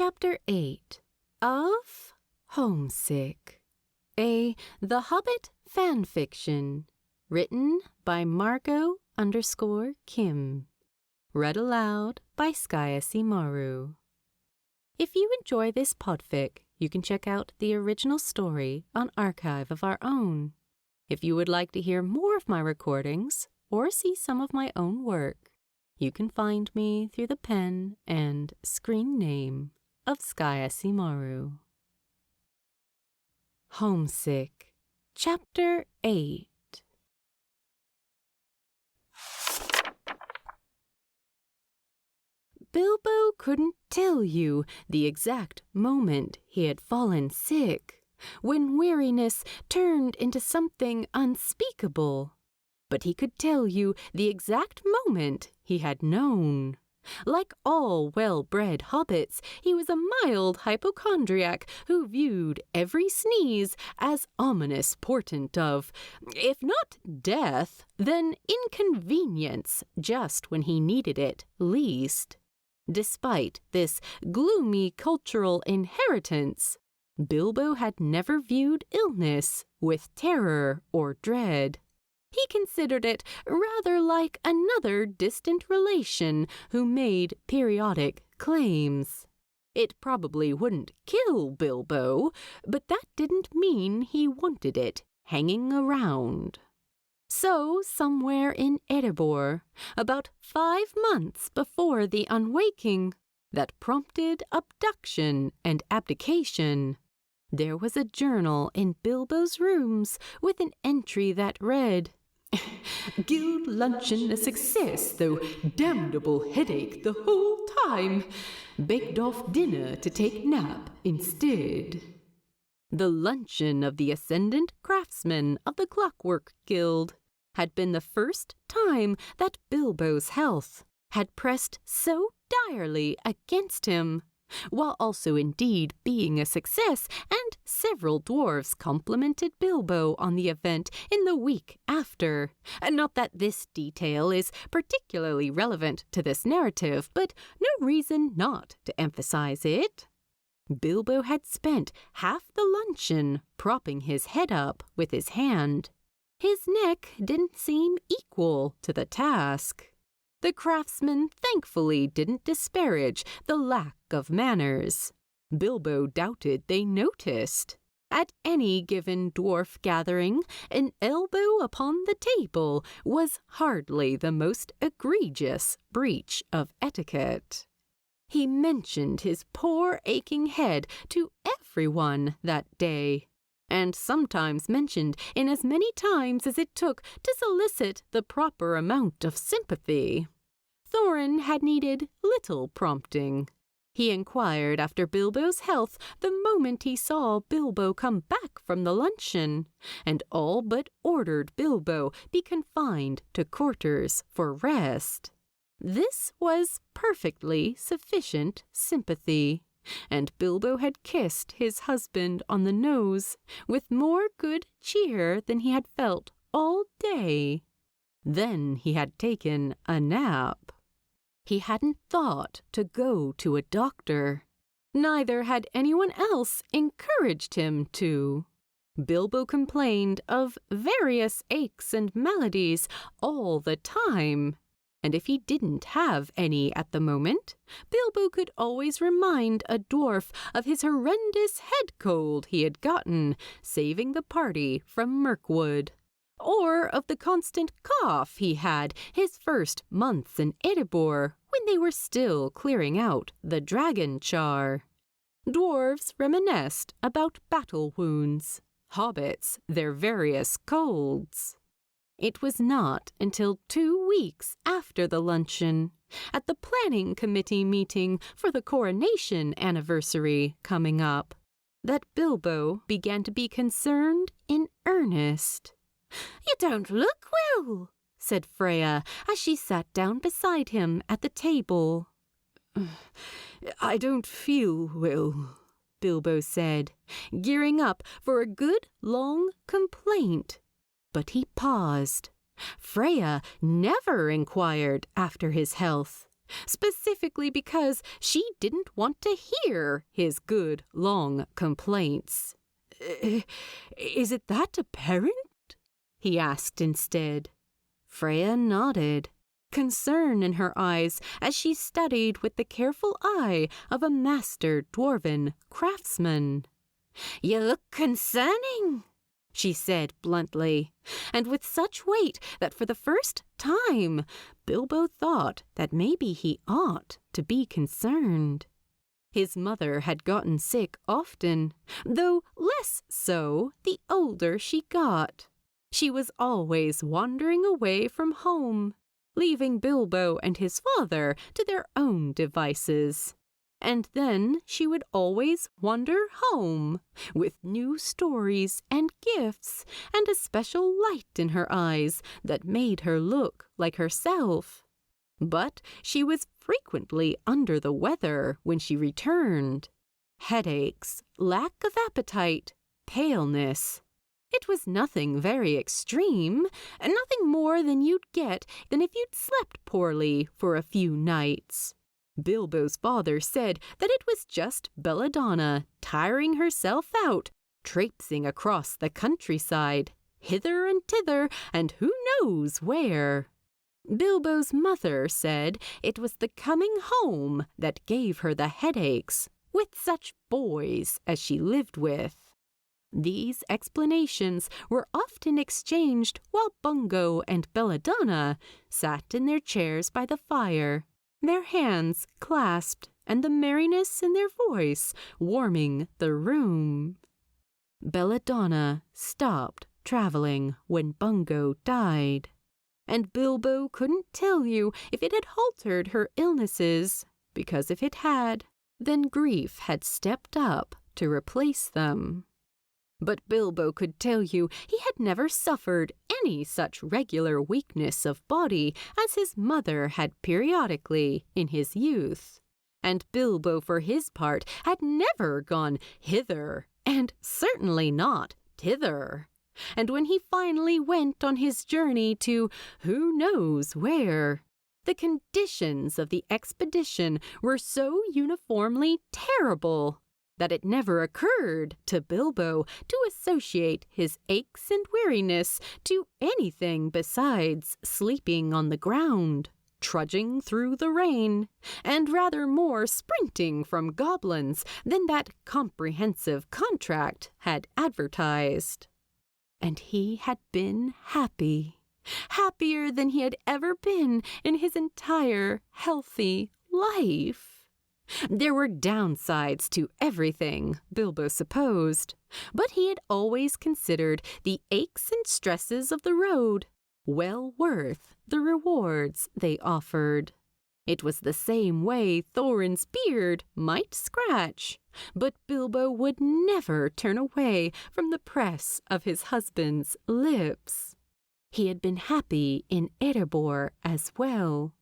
Chapter 8 of Homesick, a The Hobbit fanfiction, written by Margot_Kim, read aloud by SkyAsimaru. If you enjoy this podfic, you can check out the original story on Archive of Our Own. If you would like to hear more of my recordings or see some of my own work, you can find me through the pen and screen name of SkyAsimaru. Homesick, Chapter 8. Bilbo couldn't tell you the exact moment he had fallen sick, when weariness turned into something unspeakable. But he could tell you the exact moment he had known. Like all well-bred hobbits, he was a mild hypochondriac who viewed every sneeze as ominous portent of, if not death, then inconvenience just when he needed it least. Despite this gloomy cultural inheritance, Bilbo had never viewed illness with terror or dread. He considered it rather like another distant relation who made periodic claims. It probably wouldn't kill Bilbo, but that didn't mean he wanted it hanging around. So, somewhere in Erebor, about 5 months before the unwaking that prompted abduction and abdication, there was a journal in Bilbo's rooms with an entry that read, "Guild luncheon a success, though damnable headache the whole time. Baked off dinner to take nap instead." The luncheon of the Ascendant Craftsmen of the Clockwork Guild had been the first time that Bilbo's health had pressed so direly against him, while also indeed being a success, and several dwarves complimented Bilbo on the event in the week after. Not that this detail is particularly relevant to this narrative, but no reason not to emphasize it. Bilbo had spent half the luncheon propping his head up with his hand. His neck didn't seem equal to the task. The craftsmen thankfully didn't disparage the lack of manners. Bilbo doubted they noticed. At any given dwarf gathering, an elbow upon the table was hardly the most egregious breach of etiquette. He mentioned his poor aching head to everyone that day, and sometimes mentioned in as many times as it took to solicit the proper amount of sympathy. Thorin had needed little prompting. He inquired after Bilbo's health the moment he saw Bilbo come back from the luncheon, and all but ordered Bilbo be confined to quarters for rest. This was perfectly sufficient sympathy, and Bilbo had kissed his husband on the nose with more good cheer than he had felt all day. Then he had taken a nap. He hadn't thought to go to a doctor. Neither had anyone else encouraged him to. Bilbo complained of various aches and maladies all the time, and if he didn't have any at the moment, Bilbo could always remind a dwarf of his horrendous head cold he had gotten saving the party from Mirkwood, or of the constant cough he had his first months in Erebor when they were still clearing out the dragon char. Dwarves reminisced about battle wounds, hobbits their various colds. It was not until 2 weeks after the luncheon, at the planning committee meeting for the coronation anniversary coming up, that Bilbo began to be concerned in earnest. "You don't look well," said Freya as she sat down beside him at the table. "I don't feel well," Bilbo said, gearing up for a good long complaint. But he paused. Freya never inquired after his health, specifically because she didn't want to hear his good, long complaints. "Is it that apparent?" he asked instead. Freya nodded, concern in her eyes as she studied with the careful eye of a master dwarven craftsman. "You look concerning," she said bluntly, and with such weight that for the first time Bilbo thought that maybe he ought to be concerned. His mother had gotten sick often, though less so the older she got. She was always wandering away from home, leaving Bilbo and his father to their own devices. And then she would always wander home, with new stories and gifts, and a special light in her eyes that made her look like herself. But she was frequently under the weather when she returned. Headaches, lack of appetite, paleness. It was nothing very extreme, and nothing more than you'd get than if you'd slept poorly for a few nights. Bilbo's father said that it was just Belladonna tiring herself out, traipsing across the countryside, hither and thither, and who knows where. Bilbo's mother said it was the coming home that gave her the headaches, with such boys as she lived with. These explanations were often exchanged while Bungo and Belladonna sat in their chairs by the fire, their hands clasped and the merriness in their voice warming the room. Belladonna stopped traveling when Bungo died, and Bilbo couldn't tell you if it had halted her illnesses, because if it had, then grief had stepped up to replace them. But Bilbo could tell you he had never suffered any such regular weakness of body as his mother had periodically in his youth. And Bilbo, for his part, had never gone hither, and certainly not thither. And when he finally went on his journey to who knows where, the conditions of the expedition were so uniformly terrible that it never occurred to Bilbo to associate his aches and weariness to anything besides sleeping on the ground, trudging through the rain, and rather more sprinting from goblins than that comprehensive contract had advertised. And he had been happy, happier than he had ever been in his entire healthy life. There were downsides to everything, Bilbo supposed, but he had always considered the aches and stresses of the road well worth the rewards they offered. It was the same way Thorin's beard might scratch, but Bilbo would never turn away from the press of his husband's lips. He had been happy in Erebor as well.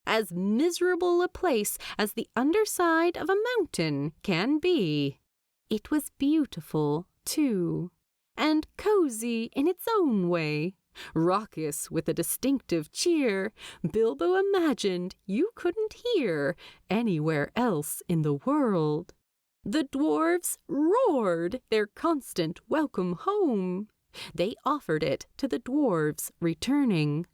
As miserable a place as the underside of a mountain can be. It was beautiful, too, and cozy in its own way, raucous with a distinctive cheer Bilbo imagined you couldn't hear anywhere else in the world. The dwarves roared their constant welcome home. They offered it to the dwarves returning.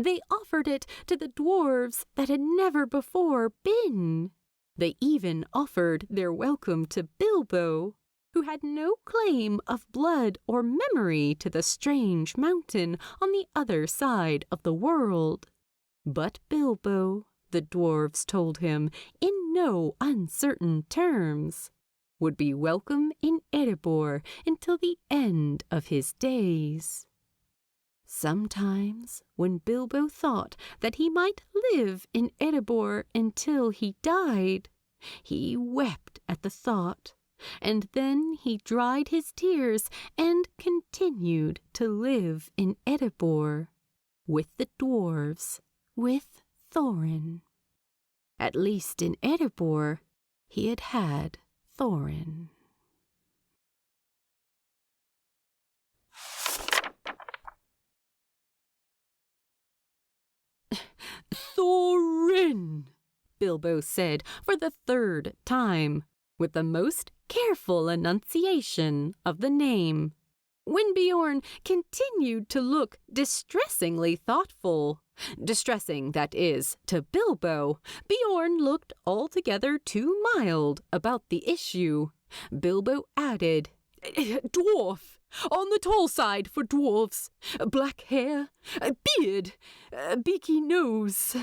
They offered it to the dwarves that had never before been. They even offered their welcome to Bilbo, who had no claim of blood or memory to the strange mountain on the other side of the world. But Bilbo, the dwarves told him in no uncertain terms, would be welcome in Erebor until the end of his days. Sometimes, when Bilbo thought that he might live in Erebor until he died, he wept at the thought, and then he dried his tears and continued to live in Erebor, with the dwarves, with Thorin. At least in Erebor, he had had Thorin. Thorin! Bilbo said for the third time, with the most careful enunciation of the name. When Bjorn continued to look distressingly thoughtful, distressing, that is, to Bilbo, Bjorn looked altogether too mild about the issue. Bilbo added, "Dwarf, on the tall side for dwarves. Black hair, beard, beaky nose."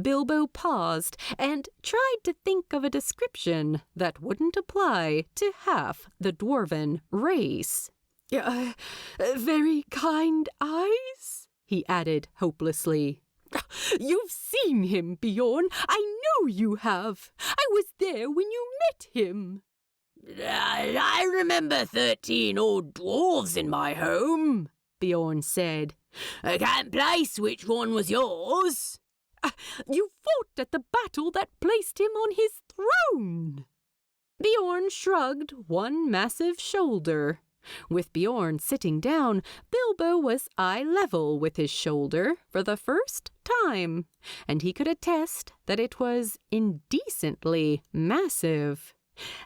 Bilbo paused and tried to think of a description that wouldn't apply to half the dwarven race. "Very kind eyes," he added hopelessly. "You've seen him, Bjorn. I know you have. I was there when you met him." "I remember 13 old dwarves in my home," Bjorn said. "I can't place which one was yours." "You fought at the battle that placed him on his throne." Bjorn shrugged one massive shoulder. With Bjorn sitting down, Bilbo was eye level with his shoulder for the first time, and he could attest that it was indecently massive.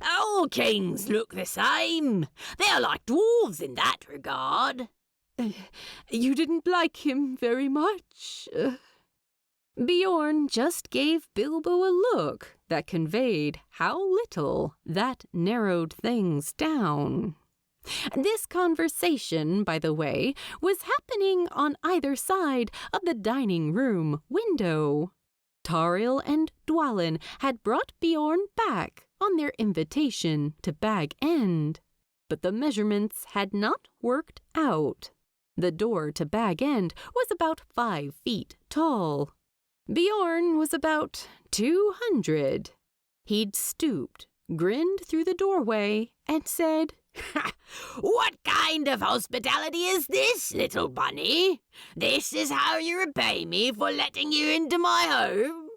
"All kings look the same. They are like dwarves in that regard." "You didn't like him very much?" Bjorn just gave Bilbo a look that conveyed how little that narrowed things down. This conversation, by the way, was happening on either side of the dining room window. Tauriel and Dwalin had brought Bjorn back on their invitation to Bag End, but the measurements had not worked out. The door to Bag End was about 5 feet tall. Bjorn was about 200. He'd stooped, grinned through the doorway, and said, "What kind of hospitality is this, little bunny? This is how you repay me for letting you into my home?"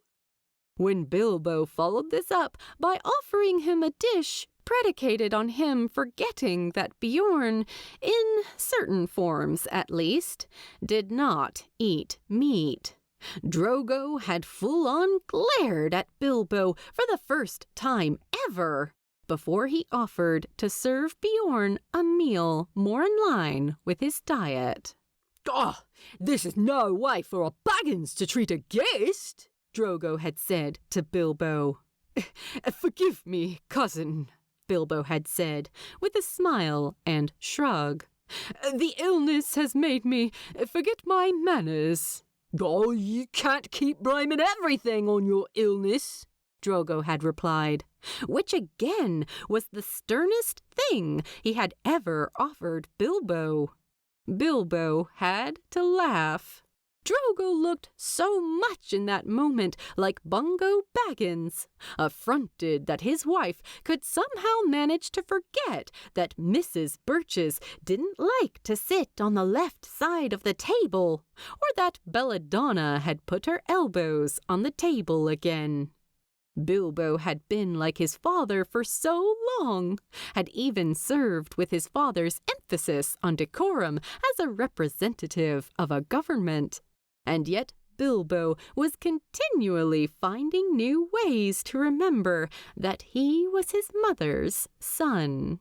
When Bilbo followed this up by offering him a dish predicated on him forgetting that Bjorn, in certain forms at least, did not eat meat, Drogo had full-on glared at Bilbo for the first time ever before he offered to serve Bjorn a meal more in line with his diet. This is no way for a Baggins to treat a guest," Drogo had said to Bilbo. "Forgive me, cousin," Bilbo had said, with a smile and shrug. "The illness has made me forget my manners." "Oh, you can't keep blaming everything on your illness," Drogo had replied, which again was the sternest thing he had ever offered Bilbo. Bilbo had to laugh. Drogo looked so much in that moment like Bungo Baggins, affronted that his wife could somehow manage to forget that Mrs. Birches didn't like to sit on the left side of the table, or that Belladonna had put her elbows on the table again. Bilbo had been like his father for so long, had even served with his father's emphasis on decorum as a representative of a government. And yet Bilbo was continually finding new ways to remember that he was his mother's son.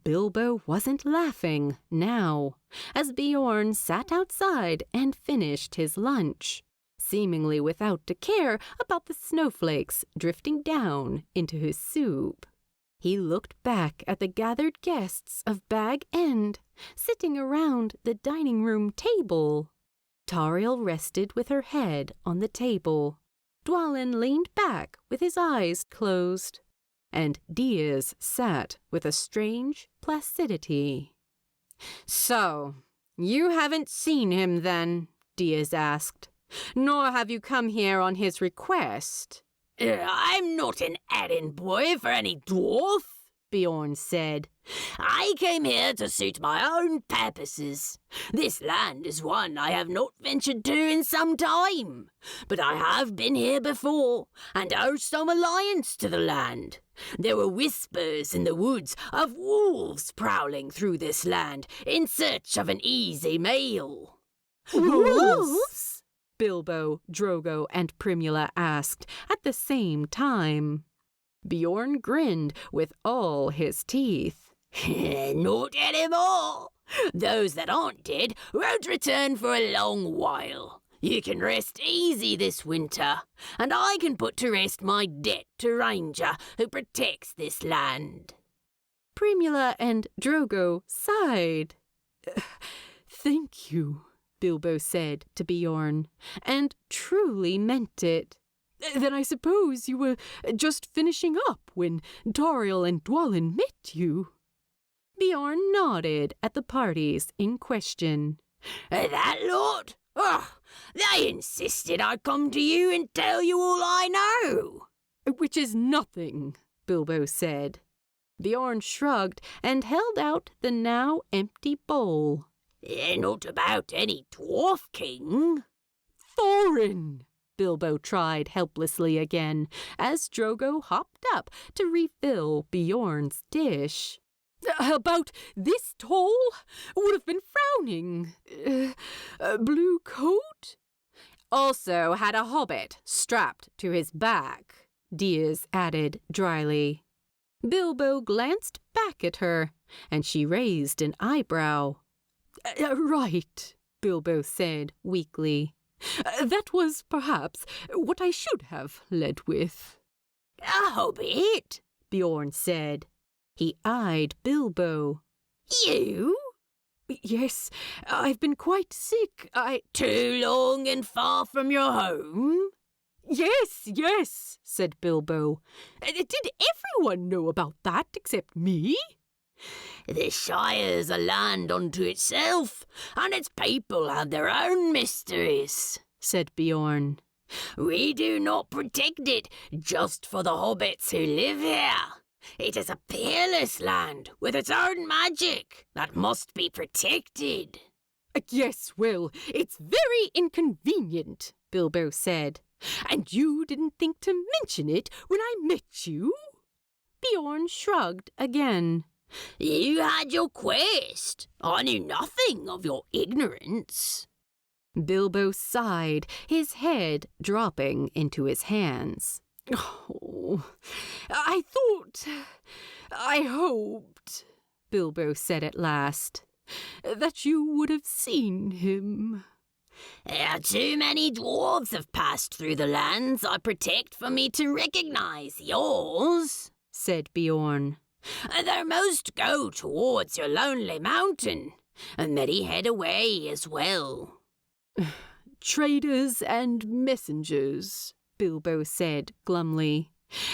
Bilbo wasn't laughing now, as Bjorn sat outside and finished his lunch, seemingly without a care about the snowflakes drifting down into his soup. He looked back at the gathered guests of Bag End, sitting around the dining room table. Tauriel rested with her head on the table. Dwalin leaned back with his eyes closed, and Diaz sat with a strange placidity. "So, you haven't seen him then?" Diaz asked. "Nor have you come here on his request?" "I'm not an errand boy for any dwarf," Bjorn said. "I came here to suit my own purposes. This land is one I have not ventured to in some time, but I have been here before, and owe some alliance to the land. There were whispers in the woods of wolves prowling through this land in search of an easy meal." "Wolves?" Bilbo, Drogo, and Primula asked at the same time. Bjorn grinned with all his teeth. Not anymore. Those that aren't dead won't return for a long while. You can rest easy this winter, and I can put to rest my debt to Ranger who protects this land. Primula and Drogo sighed. Thank you, Bilbo said to Bjorn, and truly meant it. Then I suppose you were just finishing up when Tauriel and Dwalin met you. Bjorn nodded at the parties in question. That lot? Oh, they insisted I come to you and tell you all I know. Which is nothing, Bilbo said. Bjorn shrugged and held out the now empty bowl. Not about any dwarf king. Thorin! Bilbo tried helplessly again as Drogo hopped up to refill Bjorn's dish. About this tall? Would have been frowning. A blue coat? Also had a hobbit strapped to his back, Diaz added dryly. Bilbo glanced back at her, and she raised an eyebrow. Right, Bilbo said weakly. That was perhaps what I should have led with. A hobbit? Bjorn said. He eyed Bilbo. You? Yes, I've been quite sick. Too long and far from your home? Yes, said Bilbo. Did everyone know about that except me? The Shire's a land unto itself, and its people have their own mysteries, said Bjorn. We do not protect it just for the hobbits who live here. It is a peerless land with its own magic that must be protected. Yes, well, it's very inconvenient, Bilbo said. And you didn't think to mention it when I met you? Bjorn shrugged again. You had your quest. I knew nothing of your ignorance. Bilbo sighed, his head dropping into his hands. Oh, I hoped, Bilbo said at last, that you would have seen him. Too many dwarves have passed through the lands I protect for me to recognize yours, said Bjorn. Though most go towards your lonely mountain, and many head away as well. Traders and messengers, Bilbo said glumly.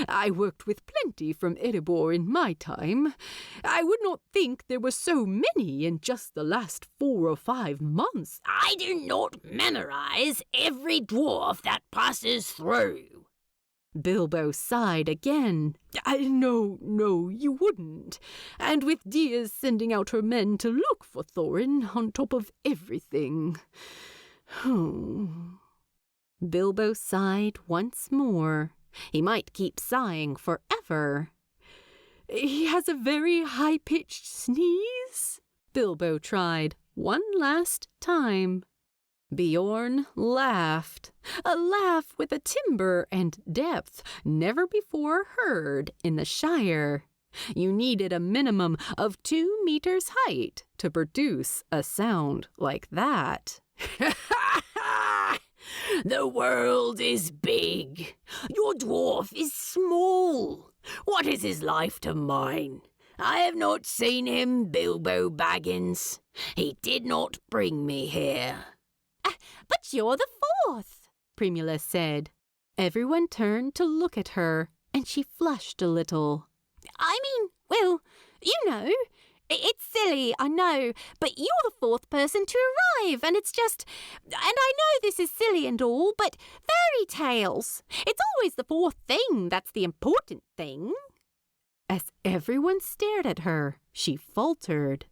I worked with plenty from Erebor in my time. I would not think there were so many in just the last 4 or 5 months. I do not memorize every dwarf that passes through. Bilbo sighed again. No, you wouldn't. And with Diaz sending out her men to look for Thorin on top of everything. Bilbo sighed once more. He might keep sighing forever. He has a very high-pitched sneeze, Bilbo tried one last time. Bjorn laughed, a laugh with a timbre and depth never before heard in the Shire. You needed a minimum of 2 meters height to produce a sound like that. The world is big. Your dwarf is small. What is his life to mine? I have not seen him, Bilbo Baggins. He did not bring me here. But you're the 4th, Primula said. Everyone turned to look at her, and she flushed a little. I mean, well, you know, it's silly, I know, but you're the 4th person to arrive, and it's just... And I know this is silly and all, but fairy tales. It's always the 4th thing that's the important thing. As everyone stared at her, she faltered.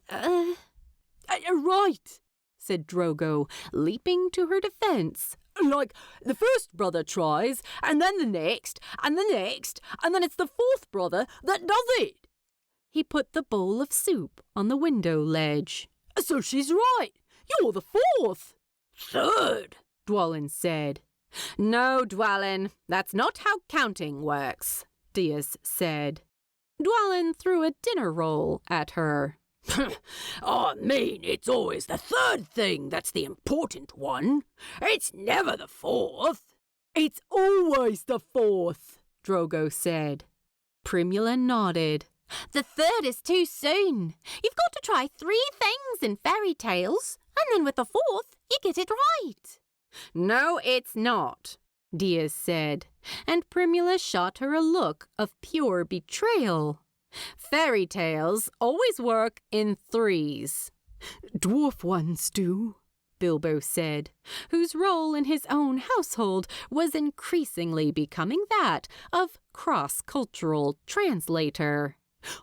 Right, said Drogo, leaping to her defense. Like, the first brother tries, and then the next, and the next, and then it's the 4th brother that does it. He put the bowl of soup on the window ledge. So she's right. You're the 4th. 3rd, Dwalin said. No, Dwalin, that's not how counting works, Dis said. Dwalin threw a dinner roll at her. I mean, it's always the third thing that's the important one. It's never the fourth. It's always the fourth, Drogo said. Primula nodded. The third is too soon. You've got to try 3 things in fairy tales, and then with the fourth, you get it right. No, it's not, Dis said, and Primula shot her a look of pure betrayal. Fairy tales always work in 3s. Dwarf ones do, Bilbo said, whose role in his own household was increasingly becoming that of cross-cultural translator.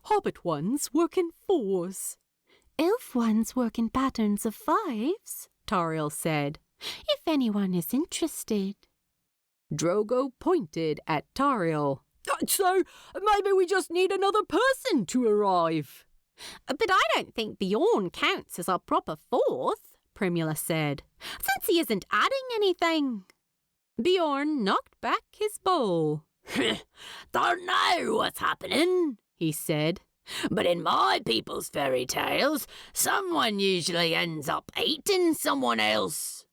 Hobbit ones work in 4s. Elf ones work in patterns of 5s, Tauriel said, if anyone is interested. Drogo pointed at Tauriel. So, maybe we just need another person to arrive. But I don't think Bjorn counts as our proper 4th, Primula said, since he isn't adding anything. Bjorn knocked back his bowl. Don't know what's happening, he said. But in my people's fairy tales, someone usually ends up eating someone else.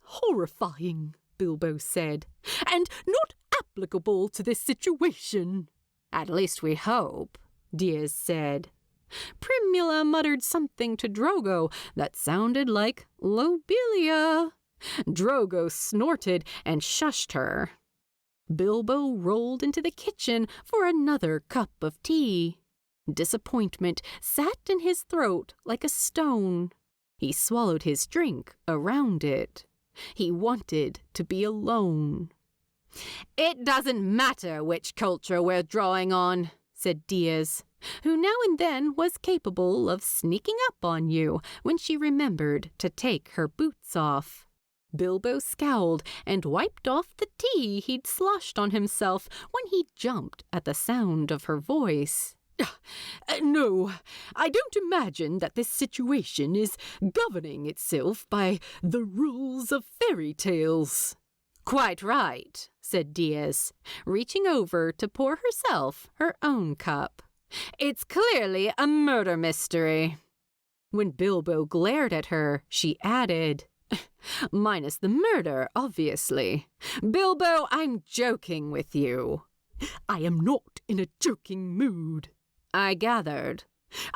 Horrifying, Bilbo said, and not applicable to this situation. At least we hope, Dis said. Primula muttered something to Drogo that sounded like Lobelia. Drogo snorted and shushed her. Bilbo rolled into the kitchen for another cup of tea. Disappointment sat in his throat like a stone. He swallowed his drink around it. He wanted to be alone. It doesn't matter which culture we're drawing on, said Dis, who now and then was capable of sneaking up on you when she remembered to take her boots off. Bilbo scowled and wiped off the tea he'd sloshed on himself when he jumped at the sound of her voice. No, I don't imagine that this situation is governing itself by the rules of fairy tales. Quite right, said Dis, reaching over to pour herself her own cup. It's clearly a murder mystery. When Bilbo glared at her, she added, minus the murder, obviously. Bilbo, I'm joking with you. I am not in a joking mood. I gathered.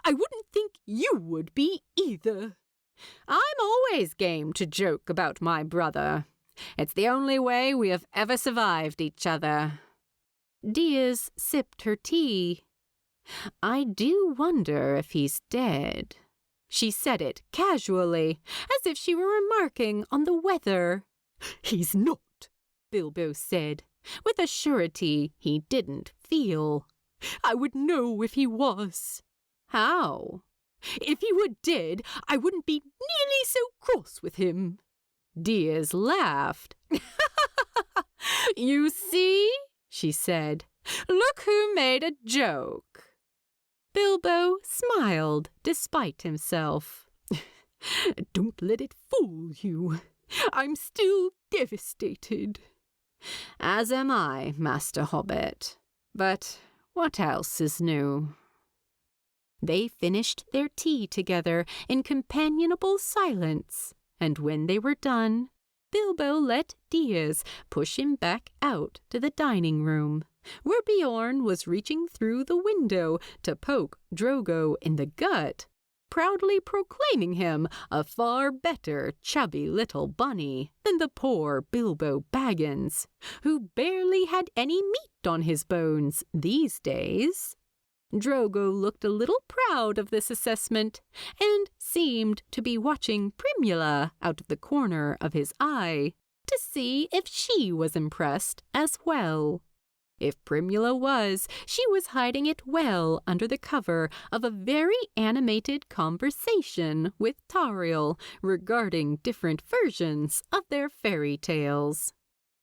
I wouldn't think you would be either. I'm always game to joke about my brother. It's the only way we have ever survived each other. Dis sipped her tea. I do wonder if he's dead. She said it casually, as if she were remarking on the weather. He's not, Bilbo said, with a surety he didn't feel. I would know if he was. How? If he were dead, I wouldn't be nearly so cross with him. Dis laughed. You see, she said. Look who made a joke. Bilbo smiled despite himself. Don't let it fool you. I'm still devastated. As am I, Master Hobbit. But what else is new? They finished their tea together in companionable silence, and when they were done, Bilbo let Dis push him back out to the dining room, where Bjorn was reaching through the window to poke Drogo in the gut, proudly proclaiming him a far better chubby little bunny than the poor Bilbo Baggins, who barely had any meat on his bones these days. Drogo looked a little proud of this assessment, and seemed to be watching Primula out of the corner of his eye to see if she was impressed as well. If Primula was, she was hiding it well under the cover of a very animated conversation with Tauriel regarding different versions of their fairy tales.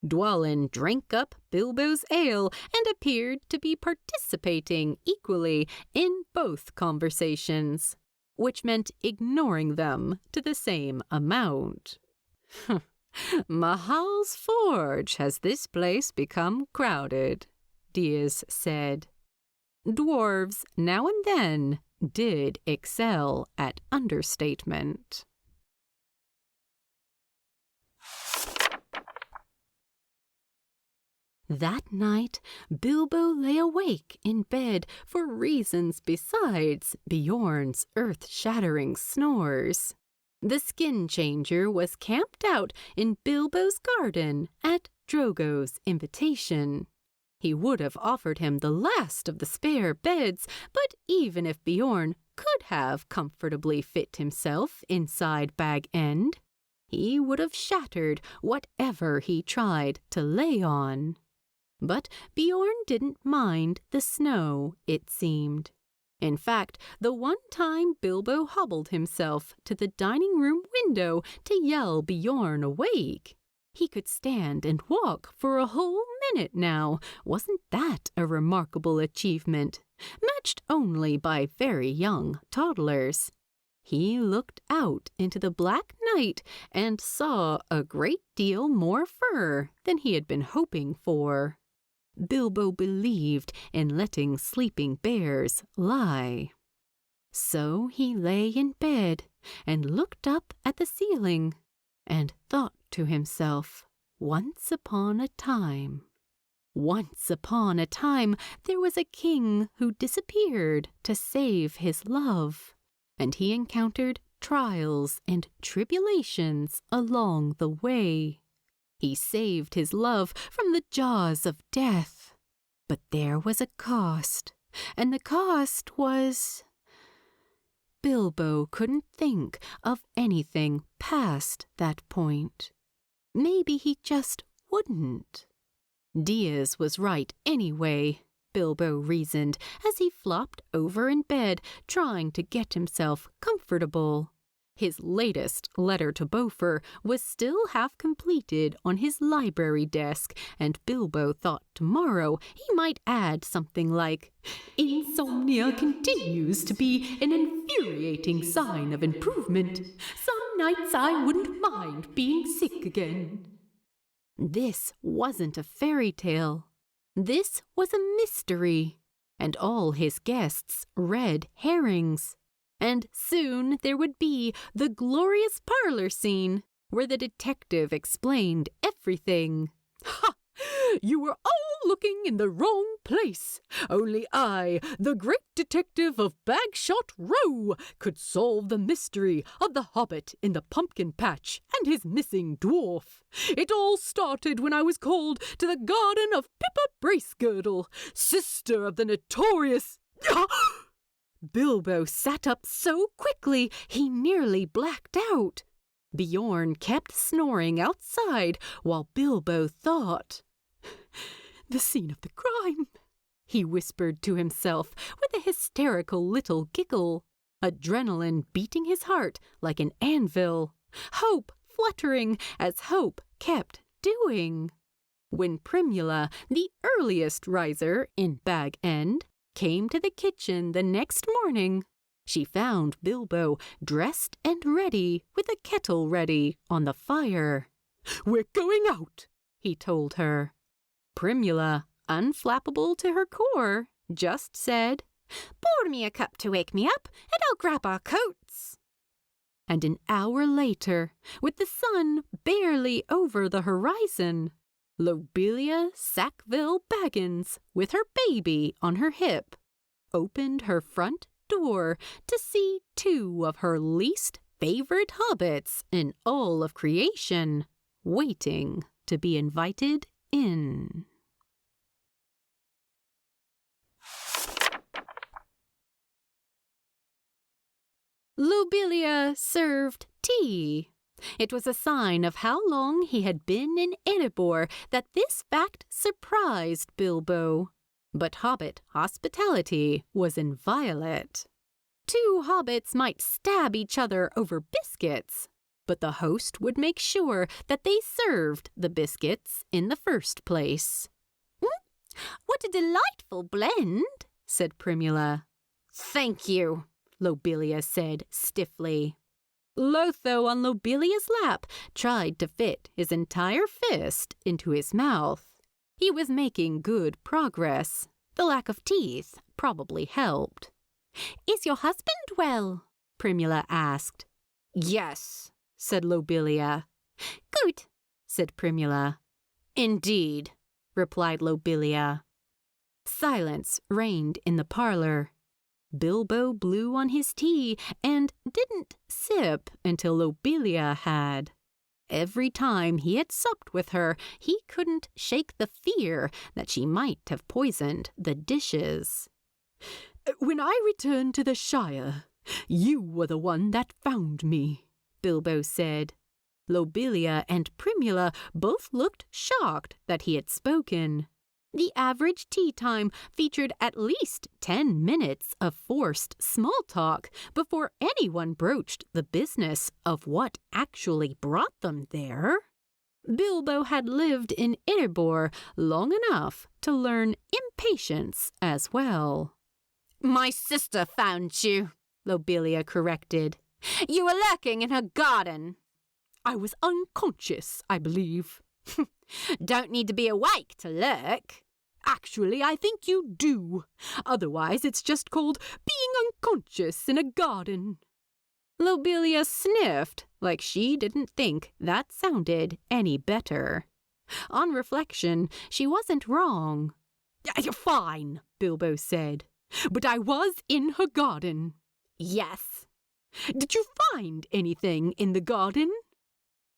Dwalin drank up Bilbo's ale and appeared to be participating equally in both conversations, which meant ignoring them to the same amount. "Mahal's forge has this place become crowded," Dis said. Dwarves, now and then, did excel at understatement. That night, Bilbo lay awake in bed for reasons besides Bjorn's earth-shattering snores. The skin changer was camped out in Bilbo's garden at Drogo's invitation. He would have offered him the last of the spare beds, but even if Bjorn could have comfortably fit himself inside Bag End, he would have shattered whatever he tried to lay on. But Bjorn didn't mind the snow, it seemed. In fact, the one time Bilbo hobbled himself to the dining room window to yell Bjorn awake, he could stand and walk for a whole minute now. Wasn't that a remarkable achievement, matched only by very young toddlers? He looked out into the black night and saw a great deal more fur than he had been hoping for. Bilbo believed in letting sleeping bears lie. So he lay in bed and looked up at the ceiling and thought to himself, once upon a time, there was a king who disappeared to save his love, and he encountered trials and tribulations along the way. He saved his love from the jaws of death. But there was a cost, and the cost was... Bilbo couldn't think of anything past that point. Maybe he just wouldn't. Dis was right anyway, Bilbo reasoned as he flopped over in bed, trying to get himself comfortable. His latest letter to Beaufort was still half completed on his library desk, and Bilbo thought tomorrow he might add something like, "Insomnia continues to be an infuriating sign of improvement. Some nights I wouldn't mind being sick again." This wasn't a fairy tale. This was a mystery, and all his guests red herrings. And soon there would be the glorious parlor scene where the detective explained everything. "Ha! You were all looking in the wrong place. Only I, the great detective of Bagshot Row, could solve the mystery of the Hobbit in the pumpkin patch and his missing dwarf. It all started when I was called to the garden of Pippa Bracegirdle, sister of the notorious..." Bilbo sat up so quickly he nearly blacked out. Bjorn kept snoring outside while Bilbo thought. "The scene of the crime," he whispered to himself with a hysterical little giggle, adrenaline beating his heart like an anvil, hope fluttering as hope kept doing. When Primula, the earliest riser in Bag End, came to the kitchen the next morning, she found Bilbo dressed and ready with a kettle ready on the fire. "We're going out," he told her. Primula, unflappable to her core, just said, "Pour me a cup to wake me up, and I'll grab our coats." And an hour later, with the sun barely over the horizon, Lobelia Sackville Baggins, with her baby on her hip, opened her front door to see two of her least favorite hobbits in all of creation, waiting to be invited in. Lobelia served tea. It was a sign of how long he had been in Erebor that this fact surprised Bilbo. But Hobbit hospitality was inviolate. Two hobbits might stab each other over biscuits, but the host would make sure that they served the biscuits in the first place. "What a delightful blend," said Primula. "Thank you," Lobelia said stiffly. Lotho on Lobelia's lap tried to fit his entire fist into his mouth. He was making good progress. The lack of teeth probably helped. "Is your husband well?" Primula asked. "Yes," said Lobelia. "Good," said Primula. "Indeed," replied Lobelia. Silence reigned in the parlor. Bilbo blew on his tea and didn't sip until Lobelia had. Every time he had supped with her, he couldn't shake the fear that she might have poisoned the dishes. "When I returned to the Shire, you were the one that found me," Bilbo said. Lobelia and Primula both looked shocked that he had spoken. The average tea time featured at least 10 minutes of forced small talk before anyone broached the business of what actually brought them there. Bilbo had lived in Erebor long enough to learn impatience as well. "My sister found you," Lobelia corrected. "You were lurking in her garden." "I was unconscious, I believe." "Don't need to be awake to lurk." "Actually, I think you do. Otherwise, it's just called being unconscious in a garden." Lobelia sniffed like she didn't think that sounded any better. On reflection, she wasn't wrong. "Fine," Bilbo said. "But I was in her garden." "Yes." "Did you find anything in the garden?"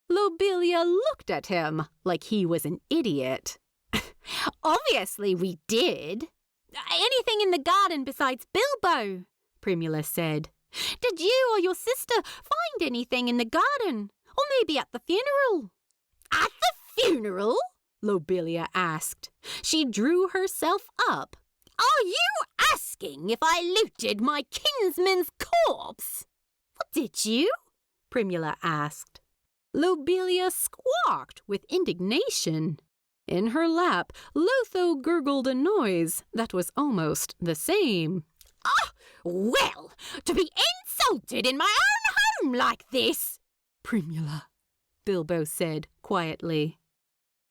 Lobelia looked at him like he was an idiot. "Obviously we did." "Anything in the garden besides Bilbo?" Primula said. "Did you or your sister find anything in the garden? Or maybe at the funeral?" "At the funeral?" Lobelia asked. She drew herself up. "Are you asking if I looted my kinsman's corpse?" "Did you?" Primula asked. Lobelia squawked with indignation. In her lap, Lotho gurgled a noise that was almost the same. "Oh, well, to be insulted in my own home like this!" "Primula," Bilbo said quietly.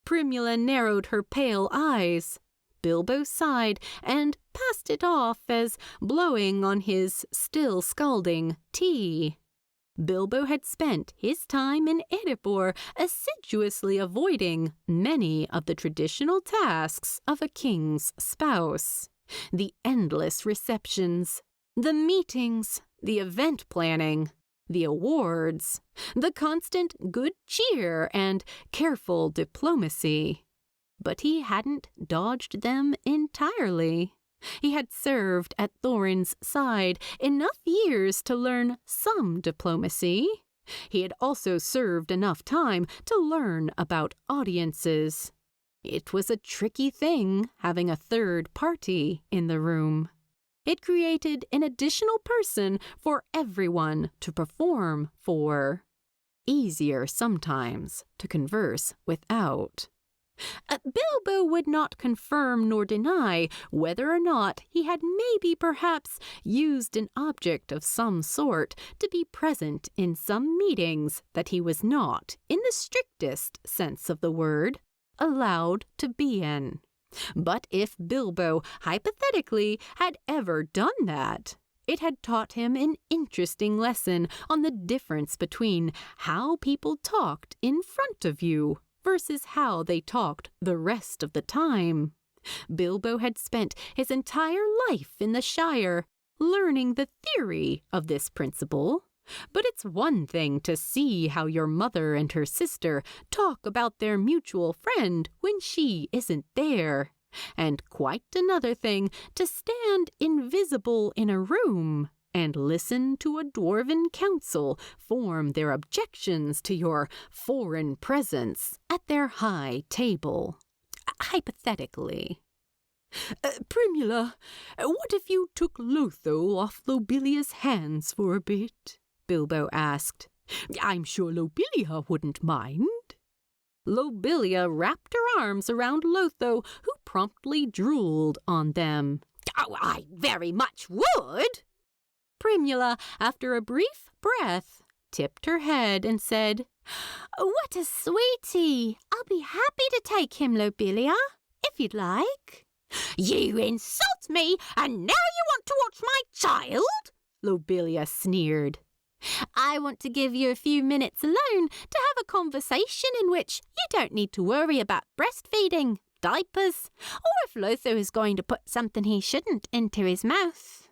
Primula narrowed her pale eyes. Bilbo sighed and passed it off as blowing on his still scalding tea. Bilbo had spent his time in Erebor assiduously avoiding many of the traditional tasks of a king's spouse. The endless receptions, the meetings, the event planning, the awards, the constant good cheer and careful diplomacy. But he hadn't dodged them entirely. He had served at Thorin's side enough years to learn some diplomacy. He had also served enough time to learn about audiences. It was a tricky thing having a third party in the room. It created an additional person for everyone to perform for. Easier sometimes to converse without. Bilbo would not confirm nor deny whether or not he had maybe perhaps used an object of some sort to be present in some meetings that he was not, in the strictest sense of the word, allowed to be in. But if Bilbo hypothetically had ever done that, it had taught him an interesting lesson on the difference between how people talked in front of you versus how they talked the rest of the time. Bilbo had spent his entire life in the Shire learning the theory of this principle. But it's one thing to see how your mother and her sister talk about their mutual friend when she isn't there, and quite another thing to stand invisible in a room and listen to a dwarven council form their objections to your foreign presence at their high table. Hypothetically. "Primula, what if you took Lotho off Lobelia's hands for a bit?" Bilbo asked. "I'm sure Lobelia wouldn't mind." Lobelia wrapped her arms around Lotho, who promptly drooled on them. "Oh, I very much would." Primula, after a brief breath, tipped her head and said, "What a sweetie! I'll be happy to take him, Lobelia, if you'd like." "You insult me, and now you want to watch my child?" Lobelia sneered. "I want to give you a few minutes alone to have a conversation in which you don't need to worry about breastfeeding, diapers, or if Lotho is going to put something he shouldn't into his mouth."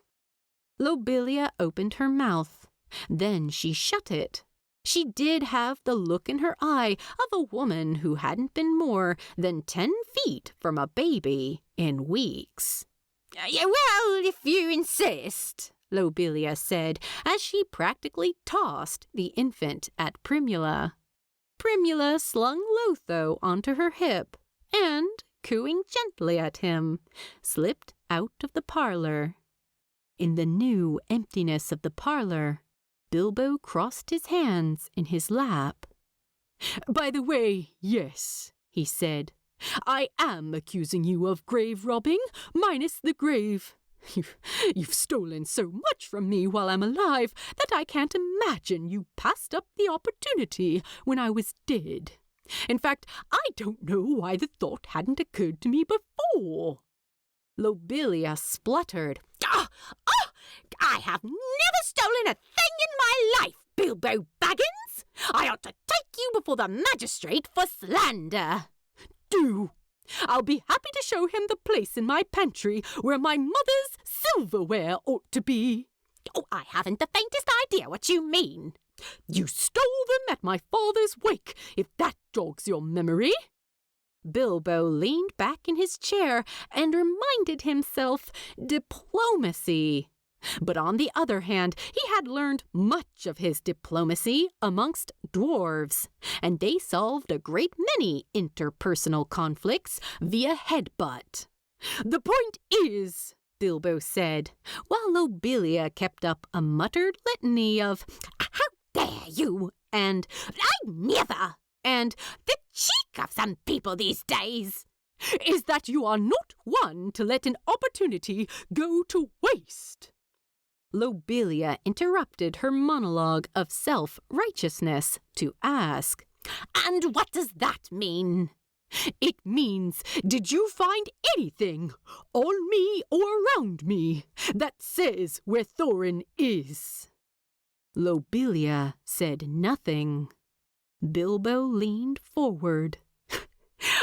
Lobelia opened her mouth. Then she shut it. She did have the look in her eye of a woman who hadn't been more than 10 feet from a baby in weeks. "Well, if you insist," Lobelia said as she practically tossed the infant at Primula. Primula slung Lotho onto her hip and, cooing gently at him, slipped out of the parlor. In the new emptiness of the parlor, Bilbo crossed his hands in his lap. "By the way, yes," he said, "I am accusing you of grave robbing, minus the grave. You've stolen so much from me while I'm alive that I can't imagine you passed up the opportunity when I was dead. In fact, I don't know why the thought hadn't occurred to me before." Lobelia spluttered. I have never stolen a thing in my life, Bilbo Baggins! I ought to take you before the magistrate for slander." "Do! I'll be happy to show him the place in my pantry where my mother's silverware ought to be." I haven't the faintest idea what you mean." "You stole them at my father's wake, if that jogs your memory." Bilbo leaned back in his chair and reminded himself diplomacy. But on the other hand, he had learned much of his diplomacy amongst dwarves, and they solved a great many interpersonal conflicts via headbutt. "The point is," Bilbo said, while Lobelia kept up a muttered litany of "How dare you?" and "I never!" and "The cheek of some people these days!" "is that you are not one to let an opportunity go to waste." Lobelia interrupted her monologue of self-righteousness to ask, "And what does that mean?" "It means, did you find anything, on me or around me, that says where Thorin is?" Lobelia said nothing. Bilbo leaned forward.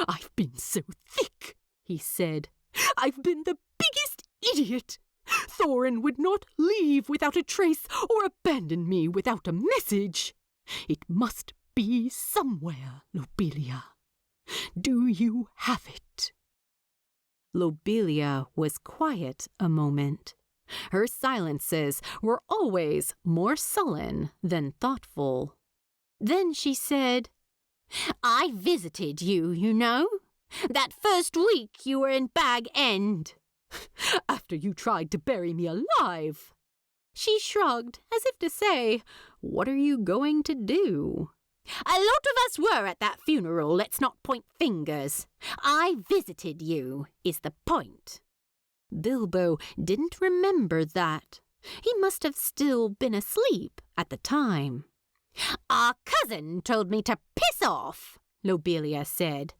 "I've been so thick," he said. "I've been the biggest idiot. Thorin would not leave without a trace or abandon me without a message. It must be somewhere, Lobelia. Do you have it?" Lobelia was quiet a moment. Her silences were always more sullen than thoughtful. Then she said, "I visited you, you know. That first week you were in Bag End." "After you tried to bury me alive." She shrugged, as if to say, "What are you going to do?" "A lot of us were at that funeral, let's not point fingers. I visited you, is the point." Bilbo didn't remember that. He must have still been asleep at the time. "Our cousin told me to piss off," Lobelia said,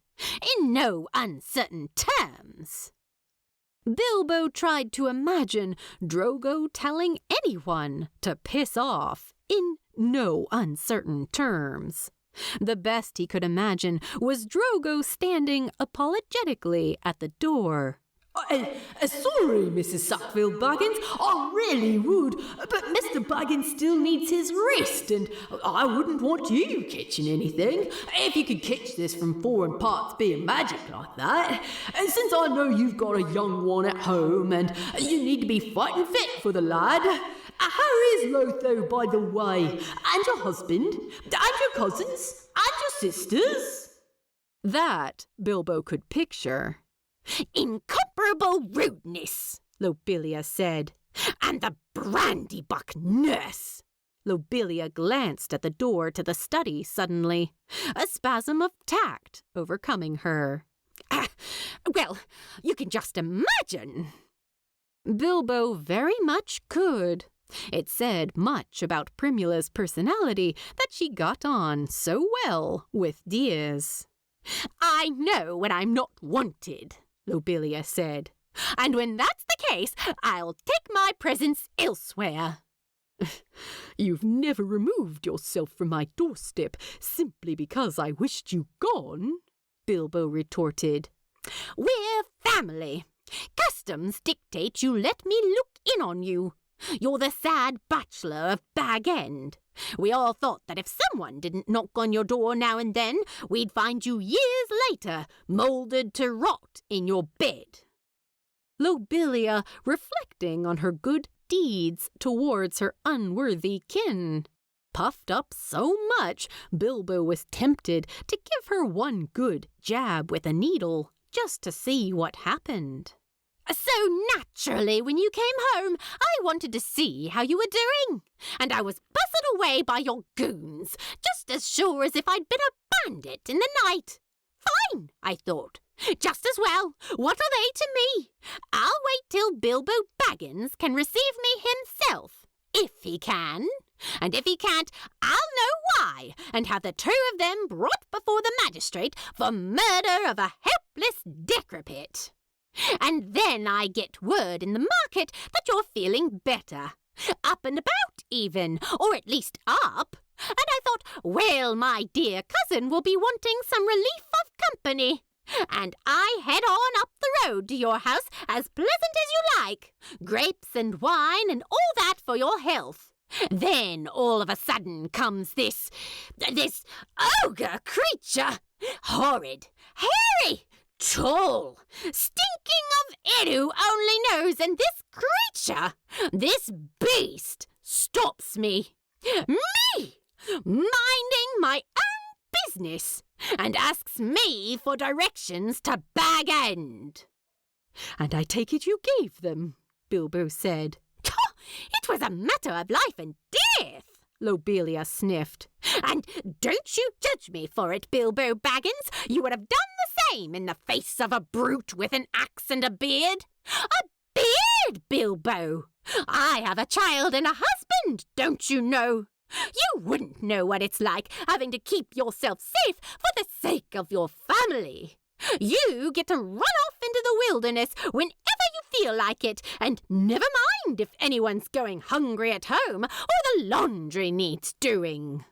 "in no uncertain terms." Bilbo tried to imagine Drogo telling anyone to piss off in no uncertain terms. The best he could imagine was Drogo standing apologetically at the door. Sorry, Mrs. Sackville-Baggins, I really would, but Mr. Baggins still needs his rest, and I wouldn't want you catching anything, if you could catch this from foreign parts being magic like that. And since I know you've got a young one at home, and you need to be fighting fit for the lad, how is Lotho, by the way, and your husband, and your cousins, and your sisters? That Bilbo could picture. "Incomparable rudeness," Lobelia said. "And the Brandybuck nurse." Lobelia glanced at the door to the study suddenly, a spasm of tact overcoming her. Well, you can just imagine." Bilbo very much could, It said much about Primula's personality that she got on so well with Dis. I know when I'm not wanted, Lobelia said. And when that's the case, I'll take my presents elsewhere. You've never removed yourself from my doorstep simply because I wished you gone, Bilbo retorted. We're family. Customs dictate you let me look in on you. You're the sad bachelor of Bag End. We all thought that if someone didn't knock on your door now and then, we'd find you years later, moulded to rot in your bed. Lobelia, reflecting on her good deeds towards her unworthy kin, puffed up so much Bilbo was tempted to give her one good jab with a needle just to see what happened. So naturally, when you came home, I wanted to see how you were doing. And I was bustled away by your goons, just as sure as if I'd been a bandit in the night. Fine, I thought. Just as well. What are they to me? I'll wait till Bilbo Baggins can receive me himself, if he can. And if he can't, I'll know why, and have the two of them brought before the magistrate for murder of a helpless decrepit. And then I get word in the market that you're feeling better. Up and about, even, or at least up. And I thought, well, my dear cousin will be wanting some relief of company. And I head on up the road to your house as pleasant as you like. Grapes and wine and all that for your health. Then all of a sudden comes this ogre creature. Horrid, hairy, tall, stinking of Edu only knows, and this creature, this beast, stops me. Me! Minding my own business, and asks me for directions to Bag End. And I take it you gave them, Bilbo said. It was a matter of life and death, Lobelia sniffed. And don't you judge me for it, Bilbo Baggins. You would have done the same in the face of a brute with an axe and a beard. A beard, Bilbo! I have a child and a husband, don't you know? You wouldn't know what it's like having to keep yourself safe for the sake of your family. You get to run off into the wilderness whenever you feel like it, and never mind if anyone's going hungry at home or the laundry needs doing.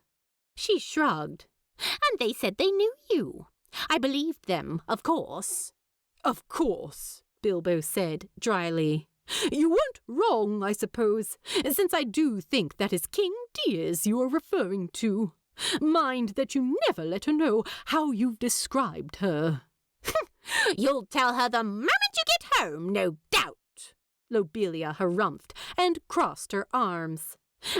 She shrugged. And they said they knew you. I believed them, of course. Of course, Bilbo said dryly. You weren't wrong, I suppose, since I do think that is King Dis you are referring to. Mind that you never let her know how you've described her. You'll tell her the moment you get home, no doubt. Lobelia harumphed and crossed her arms.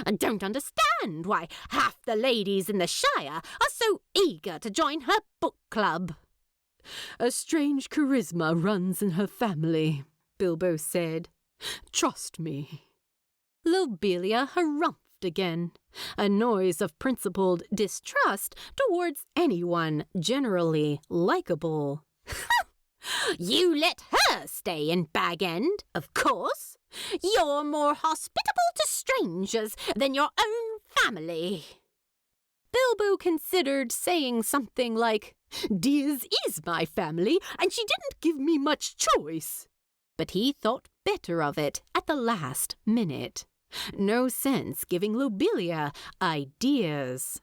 I don't understand why half the ladies in the Shire are so eager to join her book club. A strange charisma runs in her family, Bilbo said. Trust me. Lobelia harumphed again, a noise of principled distrust towards anyone generally likable. You let her stay in Bag End, of course. You're more hospitable to strangers than your own family. Bilbo considered saying something like, Dis is my family, and she didn't give me much choice. But he thought better of it at the last minute. No sense giving Lobelia ideas.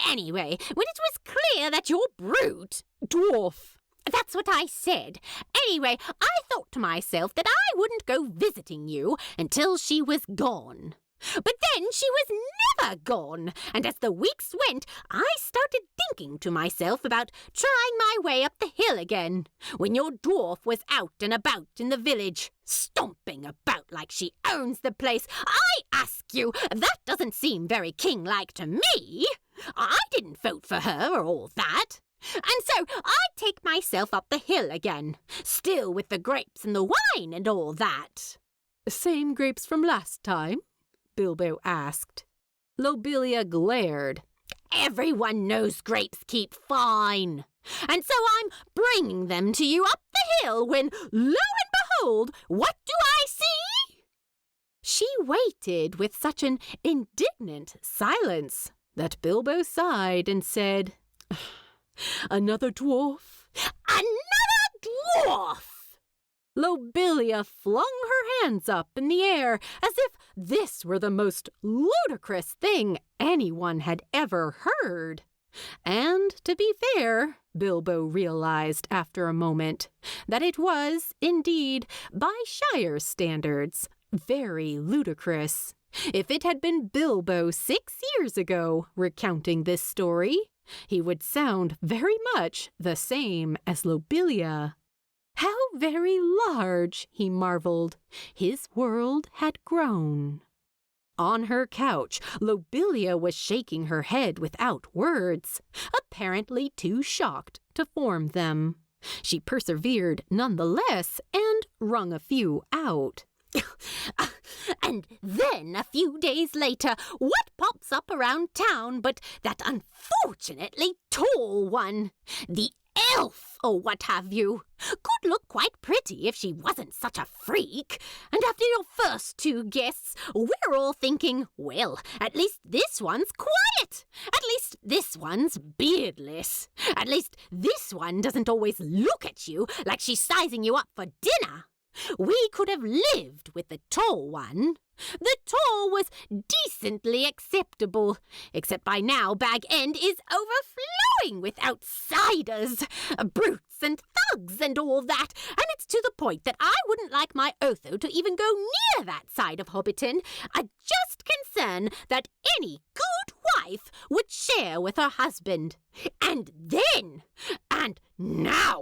Anyway, when it was clear that your brute... Dwarf! That's what I said. Anyway, I thought to myself that I wouldn't go visiting you until she was gone. But then she was never gone, and as the weeks went, I started thinking to myself about trying my way up the hill again, when your dwarf was out and about in the village, stomping about like she owns the place. I ask you, that doesn't seem very king-like to me. I didn't vote for her or all that. And so I take myself up the hill again, still with the grapes and the wine and all that. Same grapes from last time? Bilbo asked. Lobelia glared. Everyone knows grapes keep fine. And so I'm bringing them to you up the hill when, lo and behold, what do I see? She waited with such an indignant silence that Bilbo sighed and said, "Another dwarf?" Another dwarf! Lobelia flung her hands up in the air as if this were the most ludicrous thing anyone had ever heard. And, to be fair, Bilbo realized after a moment that it was, indeed, by Shire standards, very ludicrous. If it had been Bilbo 6 years ago recounting this story, he would sound very much the same as Lobelia. How very large, he marveled, his world had grown. On her couch, Lobelia was shaking her head without words, apparently too shocked to form them. She persevered nonetheless and wrung a few out. And then, a few days later, what pops up around town but that unfortunately tall one? The elf, or what have you. Could look quite pretty if she wasn't such a freak. And after your first 2 guests, we're all thinking, well, at least this one's quiet. At least this one's beardless. At least this one doesn't always look at you like she's sizing you up for dinner. We could have lived with the tall one. The tall was decently acceptable, except by now Bag End is overflowing with outsiders, brutes and thugs and all that, and it's to the point that I wouldn't like my Otho to even go near that side of Hobbiton. A just concern that any good wife would share with her husband. And then, and now,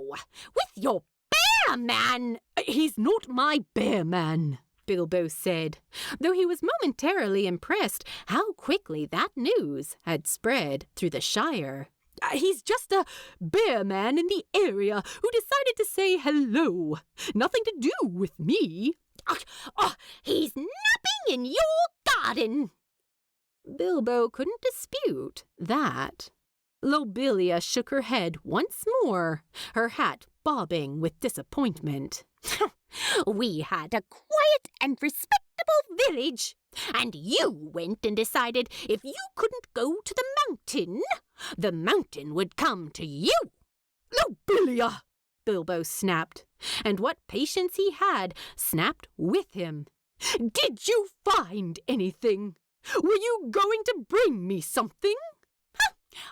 with your bear man— "He's not my bear man," Bilbo said, though he was momentarily impressed how quickly that news had spread through the Shire. "He's just a bear man in the area who decided to say hello. Nothing to do with me." He's napping in your garden. Bilbo couldn't dispute that. Lobelia shook her head once more, her hat bobbing with disappointment. We had a quiet and respectable village, and you went and decided if you couldn't go to the mountain would come to you. "Lobelia!" Bilbo snapped, and what patience he had snapped with him. "Did you find anything? Were you going to bring me something?"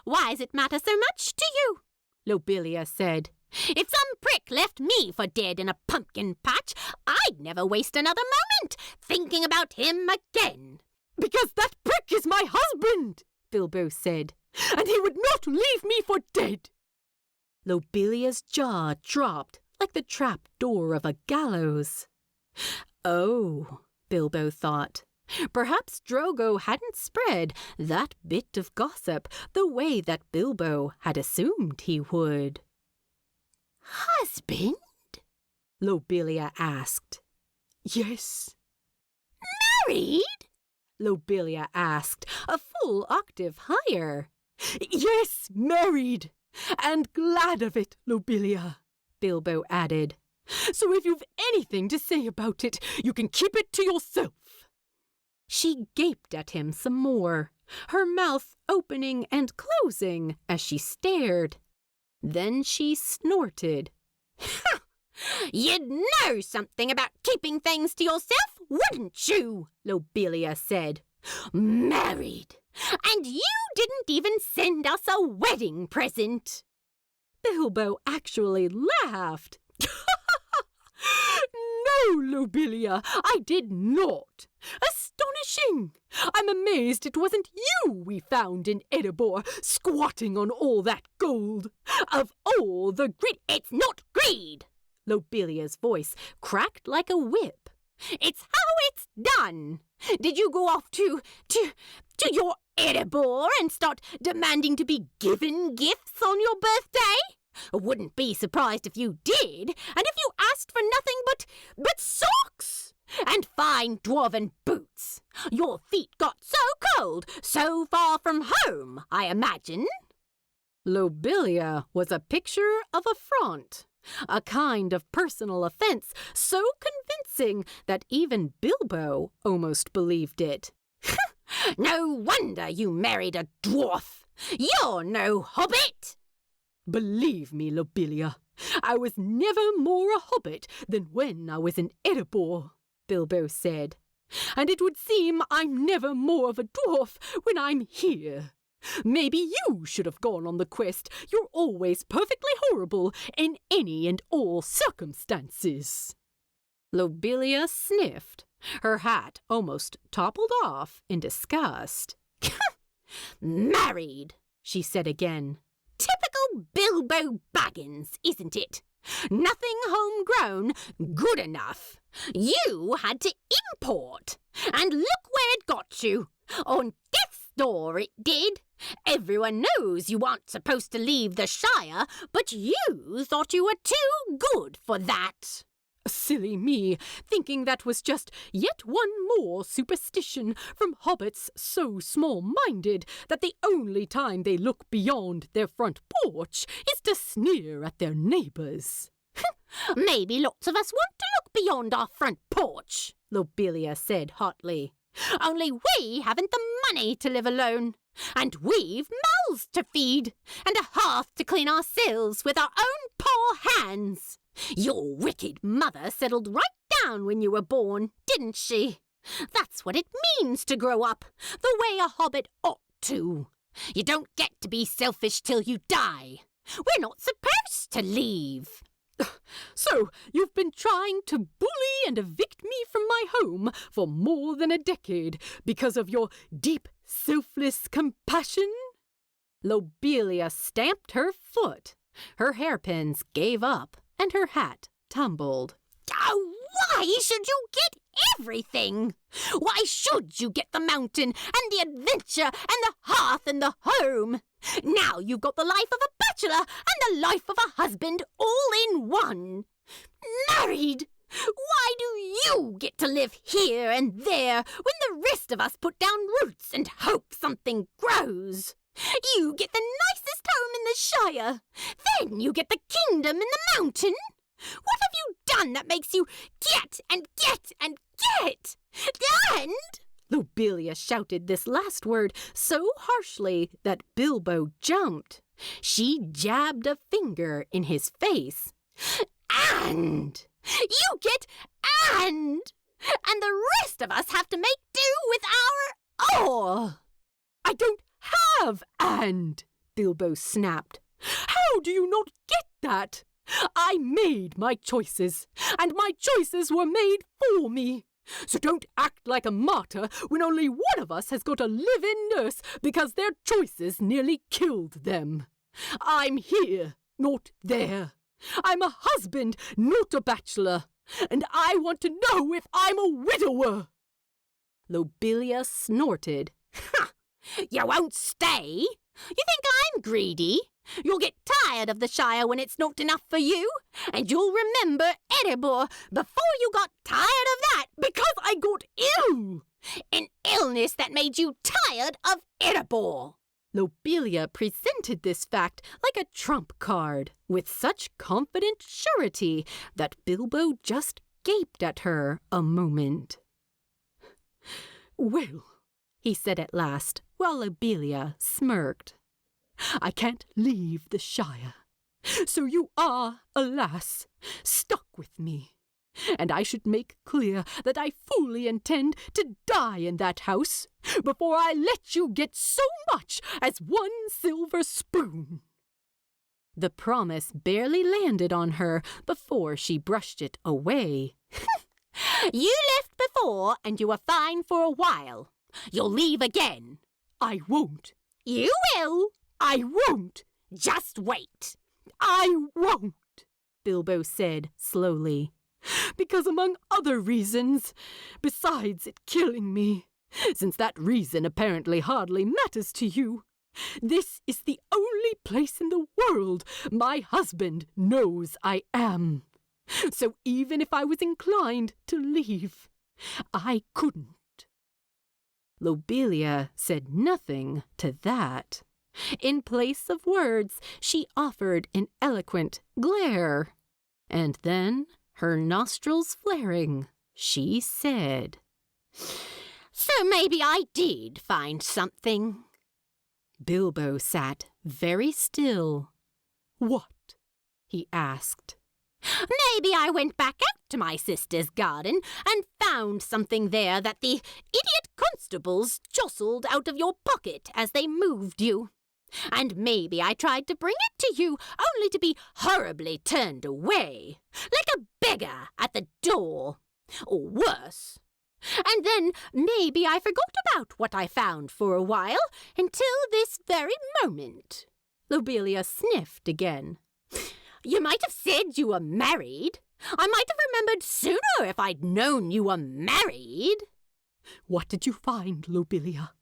Why does it matter so much to you? Lobelia said. If some prick left me for dead in a pumpkin patch, I'd never waste another moment thinking about him again. "Because that prick is my husband," Bilbo said, "and he would not leave me for dead." Lobelia's jaw dropped like the trap door of a gallows. Oh, Bilbo thought. Perhaps Drogo hadn't spread that bit of gossip the way that Bilbo had assumed he would. "Husband?" Lobelia asked. "Yes." "Married?" Lobelia asked, a full octave higher. "Yes, married. And glad of it, Lobelia," Bilbo added. "So if you've anything to say about it, you can keep it to yourself." She gaped at him some more, her mouth opening and closing as she stared. Then she snorted. "You'd know something about keeping things to yourself, wouldn't you?" Lobelia said. "Married! And you didn't even send us a wedding present!" Bilbo actually laughed. "No, Lobelia, I did not. Astonishing! I'm amazed it wasn't you we found in Erebor, squatting on all that gold. Of all the greed—" "It's not greed!" Lobelia's voice cracked like a whip. "It's how it's done. Did you go off to your Erebor and start demanding to be given gifts on your birthday? Wouldn't be surprised if you did, and if you asked for nothing but socks and fine dwarven boots. Your feet got so cold, so far from home, I imagine." Lobelia was a picture of affront, a kind of personal offense so convincing that even Bilbo almost believed it. No wonder you married a dwarf. You're no hobbit. Believe me, Lobelia, I was never more a hobbit than when I was in Erebor, Bilbo said. And it would seem I'm never more of a dwarf when I'm here. Maybe you should have gone on the quest. You're always perfectly horrible in any and all circumstances. Lobelia sniffed. Her hat almost toppled off in disgust. Married, she said again. Typical Bilbo Baggins, isn't it? Nothing homegrown, good enough. You had to import. And look where it got you. On death's door it did. Everyone knows you aren't supposed to leave the Shire, but you thought you were too good for that. Silly me, thinking that was just yet one more superstition from hobbits so small-minded that the only time they look beyond their front porch is to sneer at their neighbours. Maybe lots of us want to look beyond our front porch, Lobelia said hotly. Only we haven't the money to live alone. And we've mouths to feed, and a hearth to clean ourselves with our own poor hands. Your wicked mother settled right down when you were born, didn't she? That's what it means to grow up, the way a hobbit ought to. You don't get to be selfish till you die. We're not supposed to leave. So, you've been trying to bully and evict me from my home for more than a decade because of your deep, selfless compassion? Lobelia stamped her foot. Her hairpins gave up, and her hat tumbled. Oh, why should you get everything? Why should you get the mountain and the adventure and the hearth and the home? Now you've got the life of a bachelor and the life of a husband all in one. Married! Why do you get to live here and there when the rest of us put down roots and hope something grows? You get the nicest home in the Shire. Then you get the kingdom in the mountain. What have you done that makes you get and get and get? And... Lobelia shouted this last word so harshly that Bilbo jumped. She jabbed a finger in his face. And you get and the rest of us have to make do with our all. I don't have and, Bilbo snapped. How do you not get that? I made my choices, and my choices were made for me. So don't act like a martyr when only one of us has got a live-in nurse because their choices nearly killed them. I'm here, not there. I'm a husband, not a bachelor, and I want to know if I'm a widower. Lobelia snorted. Ha! You won't stay? You think I'm greedy? You'll get tired of the Shire when it's not enough for you, and you'll remember Erebor before you got tired of that because I got ill. An illness that made you tired of Erebor. Lobelia presented this fact like a trump card with such confident surety that Bilbo just gaped at her a moment. Well, he said at last, while Lobelia smirked, I can't leave the Shire. So you are, alas, stuck with me. And I should make clear that I fully intend to die in that house before I let you get so much as one silver spoon. The promise barely landed on her before she brushed it away. You left before and you were fine for a while. You'll leave again. I won't. You will. I won't. Just wait. I won't, Bilbo said slowly. Because among other reasons, besides it killing me, since that reason apparently hardly matters to you, this is the only place in the world my husband knows I am. So even if I was inclined to leave, I couldn't. Lobelia said nothing to that. In place of words, she offered an eloquent glare. And then, her nostrils flaring, she said, "So maybe I did find something." Bilbo sat very still. "What?" he asked. "Maybe I went back out to my sister's garden and found something there that the idiot constables jostled out of your pocket as they moved you. And maybe I tried to bring it to you only to be horribly turned away, like a beggar at the door, or worse. And then maybe I forgot about what I found for a while until this very moment." Lobelia sniffed again. "You might have said you were married. I might have remembered sooner if I'd known you were married." "What did you find, Lobelia?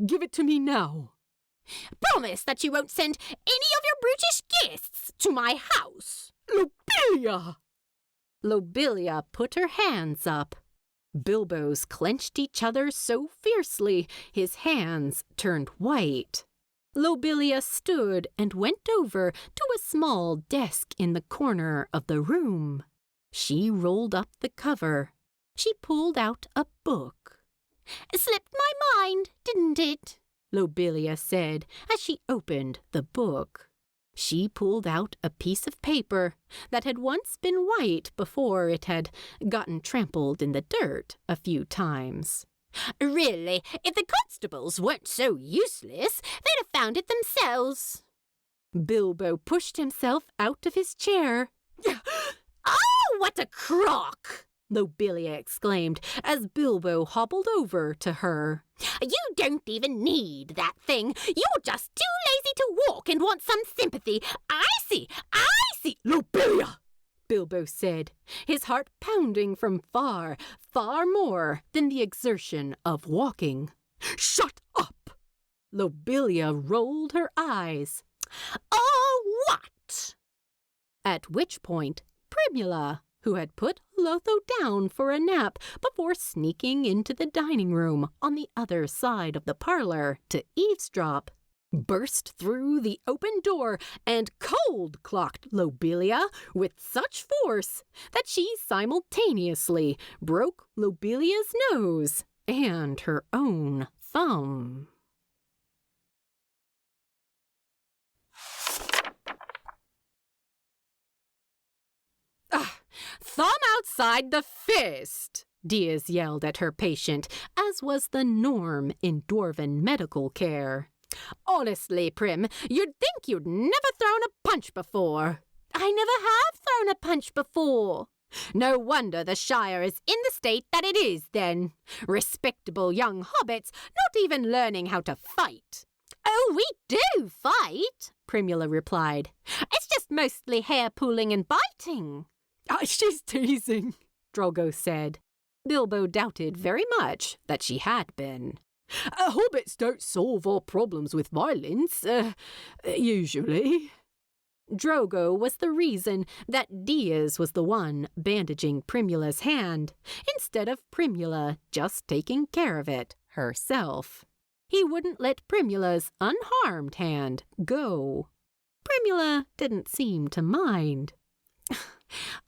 Give it to me now." "Promise that you won't send any of your brutish guests to my house." "Lobelia!" Lobelia put her hands up. Bilbo's clenched each other so fiercely his hands turned white. Lobelia stood and went over to a small desk in the corner of the room. She rolled up the cover. She pulled out a book. "Slipped my mind, didn't it?" Lobelia said as she opened the book. She pulled out a piece of paper that had once been white before it had gotten trampled in the dirt a few times. "Really, if the constables weren't so useless, they'd have found it themselves." Bilbo pushed himself out of his chair. "Oh, what a crock!" Lobelia exclaimed as Bilbo hobbled over to her. "You don't even need that thing. You're just too lazy to walk and want some sympathy. I see! "Lobelia!" Bilbo said, his heart pounding from far, far more than the exertion of walking. "Shut up!" Lobelia rolled her eyes. "Oh, what?" At which point, Primula, who had put Lotho down for a nap before sneaking into the dining room on the other side of the parlor to eavesdrop, burst through the open door and cold-clocked Lobelia with such force that she simultaneously broke Lobelia's nose and her own thumb. "Thumb outside the fist!" Diaz yelled at her patient, as was the norm in dwarven medical care. "Honestly, Prim, you'd think you'd never thrown a punch before." "I never have thrown a punch before." "No wonder the Shire is in the state that it is, then. Respectable young hobbits not even learning how to fight." "Oh, we do fight," Primula replied. "It's just mostly hair-pulling and biting." "She's teasing," Drogo said. Bilbo doubted very much that she had been. "Hobbits don't solve all problems with violence, usually." Drogo was the reason that Diaz was the one bandaging Primula's hand, instead of Primula just taking care of it herself. He wouldn't let Primula's unharmed hand go. Primula didn't seem to mind.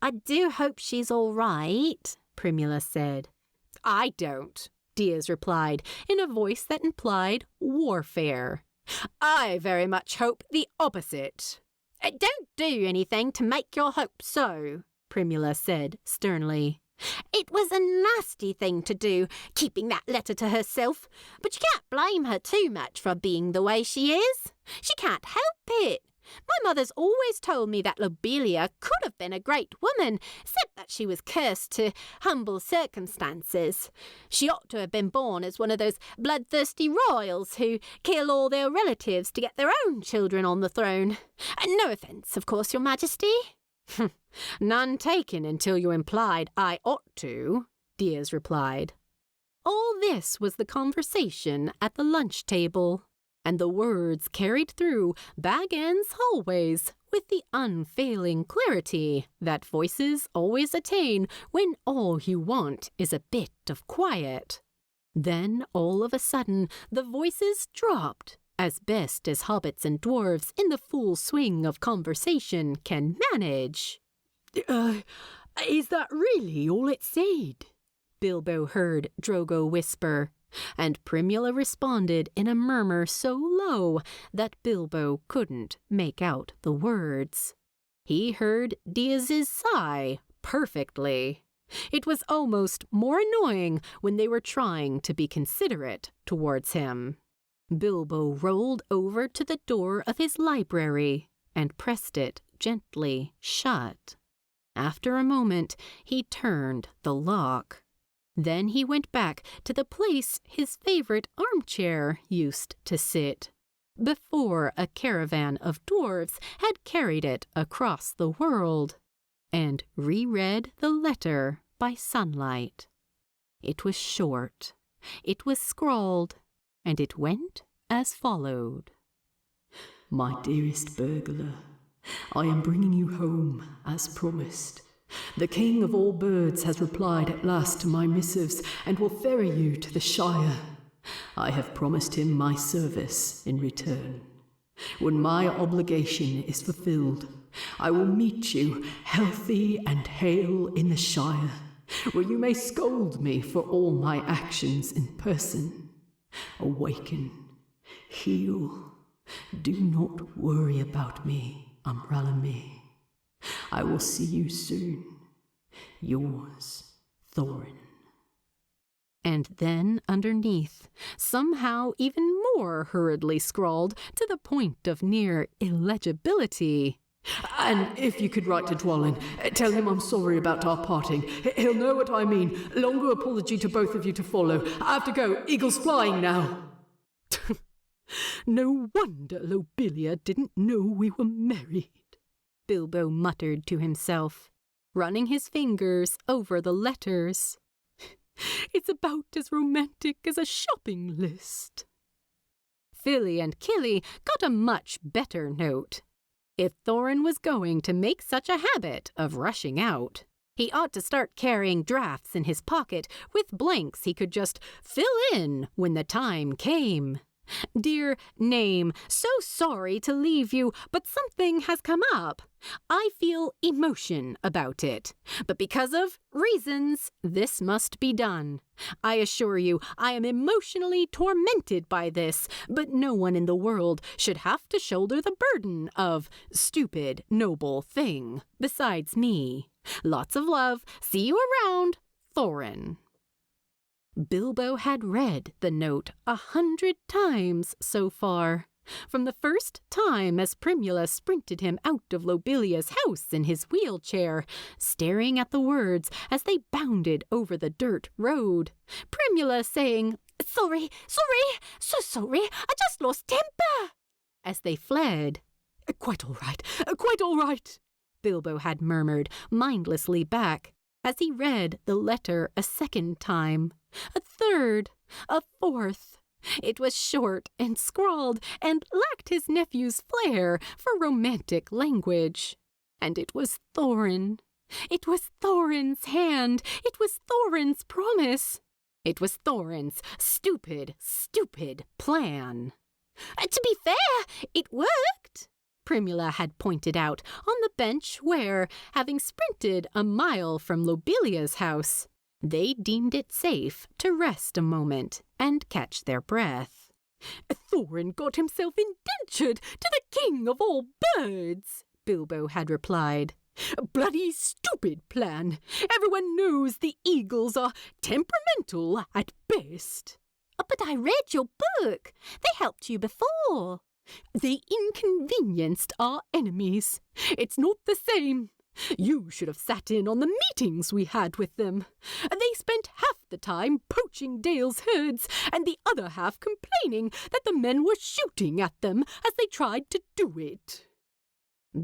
"I do hope she's all right," Primula said. "I don't," Diaz replied in a voice that implied warfare. "I very much hope the opposite." "Don't do anything to make your hope so," Primula said sternly. "It was a nasty thing to do, keeping that letter to herself, but you can't blame her too much for being the way she is. She can't help it. My mother's always told me that Lobelia could have been a great woman, except that she was cursed to humble circumstances. She ought to have been born as one of those bloodthirsty royals who kill all their relatives to get their own children on the throne. No offence, of course, Your Majesty." "None taken until you implied I ought to," Diaz replied. All this was the conversation at the lunch table, and the words carried through Bag End's hallways with the unfailing clarity that voices always attain when all you want is a bit of quiet. Then, all of a sudden, the voices dropped, as best as hobbits and dwarves in the full swing of conversation can manage. Is that really all it said? Bilbo heard Drogo whisper, and Primula responded in a murmur so low that Bilbo couldn't make out the words. He heard Diaz's sigh perfectly. It was almost more annoying when they were trying to be considerate towards him. Bilbo rolled over to the door of his library and pressed it gently shut. After a moment, he turned the lock. Then he went back to the place his favorite armchair used to sit, before a caravan of dwarves had carried it across the world, and reread the letter by sunlight. It was short, it was scrawled, and it went as followed. My dearest burglar, I am bringing you home, as promised. The king of all birds has replied at last to my missives and will ferry you to the Shire. I have promised him my service in return. When my obligation is fulfilled, I will meet you healthy and hale in the Shire, where you may scold me for all my actions in person. Awaken, heal, do not worry about me, Umbrella-me. I will see you soon. Yours, Thorin. And then underneath, somehow even more hurriedly scrawled to the point of near illegibility. And if you could write to Dwalin, tell him I'm sorry about our parting. He'll know what I mean. Longer apology to both of you to follow. I have to go. Eagles flying now. No wonder Lobelia didn't know we were married, Bilbo muttered to himself, running his fingers over the letters. It's about as romantic as a shopping list. Philly and Killy got a much better note. If Thorin was going to make such a habit of rushing out, he ought to start carrying drafts in his pocket with blanks he could just fill in when the time came. Dear Name, so sorry to leave you, but something has come up. I feel emotion about it, but because of reasons, this must be done. I assure you, I am emotionally tormented by this, but no one in the world should have to shoulder the burden of stupid, noble thing besides me. Lots of love. See you around, Thorin. Bilbo had read the note 100 times so far, from the first time as Primula sprinted him out of Lobelia's house in his wheelchair, staring at the words as they bounded over the dirt road. Primula saying, Sorry, so sorry, I just lost temper, as they fled. Quite all right, Bilbo had murmured mindlessly back, as he read the letter a second time, a third, a fourth. It was short and scrawled and lacked his nephew's flair for romantic language. And it was Thorin. It was Thorin's hand. It was Thorin's promise. It was Thorin's stupid plan. To be fair, it worked, Primula had pointed out on the bench where, having sprinted a mile from Lobelia's house, they deemed it safe to rest a moment and catch their breath. Thorin got himself indentured to the king of all birds, Bilbo had replied. A bloody stupid plan. Everyone knows the eagles are temperamental at best. But I read your book. They helped you before. They inconvenienced our enemies. It's not the same. You should have sat in on the meetings we had with them. They spent half the time poaching Dale's herds and the other half complaining that the men were shooting at them as they tried to do it.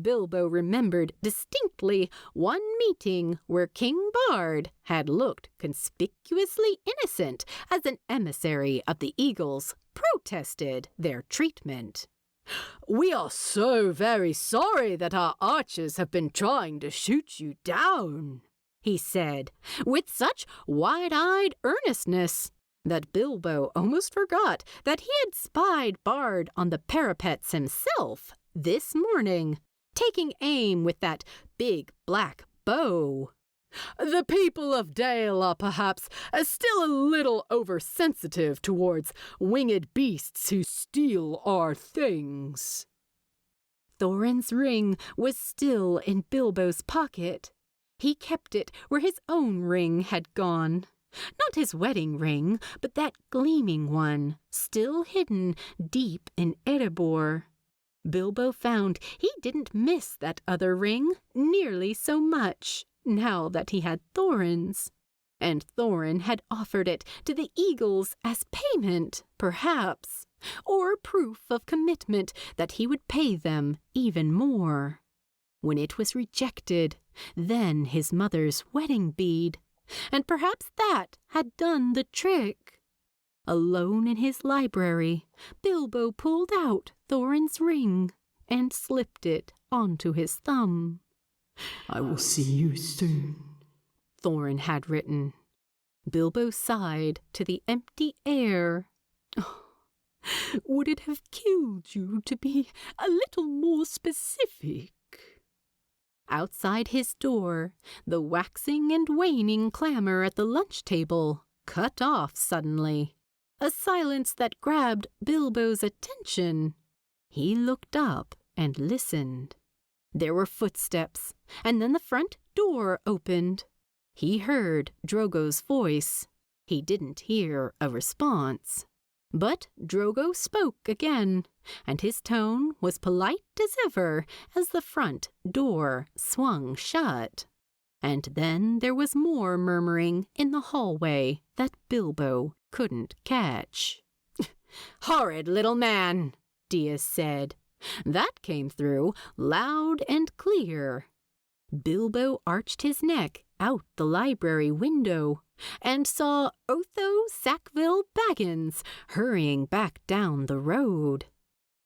Bilbo remembered distinctly one meeting where King Bard had looked conspicuously innocent as an emissary of the Eagles protested their treatment. We are so very sorry that our archers have been trying to shoot you down, he said, with such wide-eyed earnestness that Bilbo almost forgot that he had spied Bard on the parapets himself this morning, taking aim with that big black bow. "The people of Dale are perhaps still a little oversensitive towards winged beasts who steal our things." Thorin's ring was still in Bilbo's pocket. He kept it where his own ring had gone. Not his wedding ring, but that gleaming one, still hidden deep in Erebor. Bilbo found he didn't miss that other ring nearly so much, now that he had Thorin's. And Thorin had offered it to the eagles as payment, perhaps, or proof of commitment that he would pay them even more. When it was rejected, then his mother's wedding bead, and perhaps that had done the trick. Alone in his library, Bilbo pulled out Thorin's ring and slipped it onto his thumb. "I will see you soon," Thorin had written. Bilbo sighed to the empty air. "Oh, would it have killed you to be a little more specific?" Outside his door, the waxing and waning clamor at the lunch table cut off suddenly, a silence that grabbed Bilbo's attention. He looked up and listened. There were footsteps, and then the front door opened. He heard Drogo's voice. He didn't hear a response. But Drogo spoke again, and his tone was polite as ever as the front door swung shut. And then there was more murmuring in the hallway that Bilbo couldn't catch. "Horrid little man," Diaz said. That came through loud and clear. Bilbo arched his neck out the library window and saw Otho Sackville Baggins hurrying back down the road.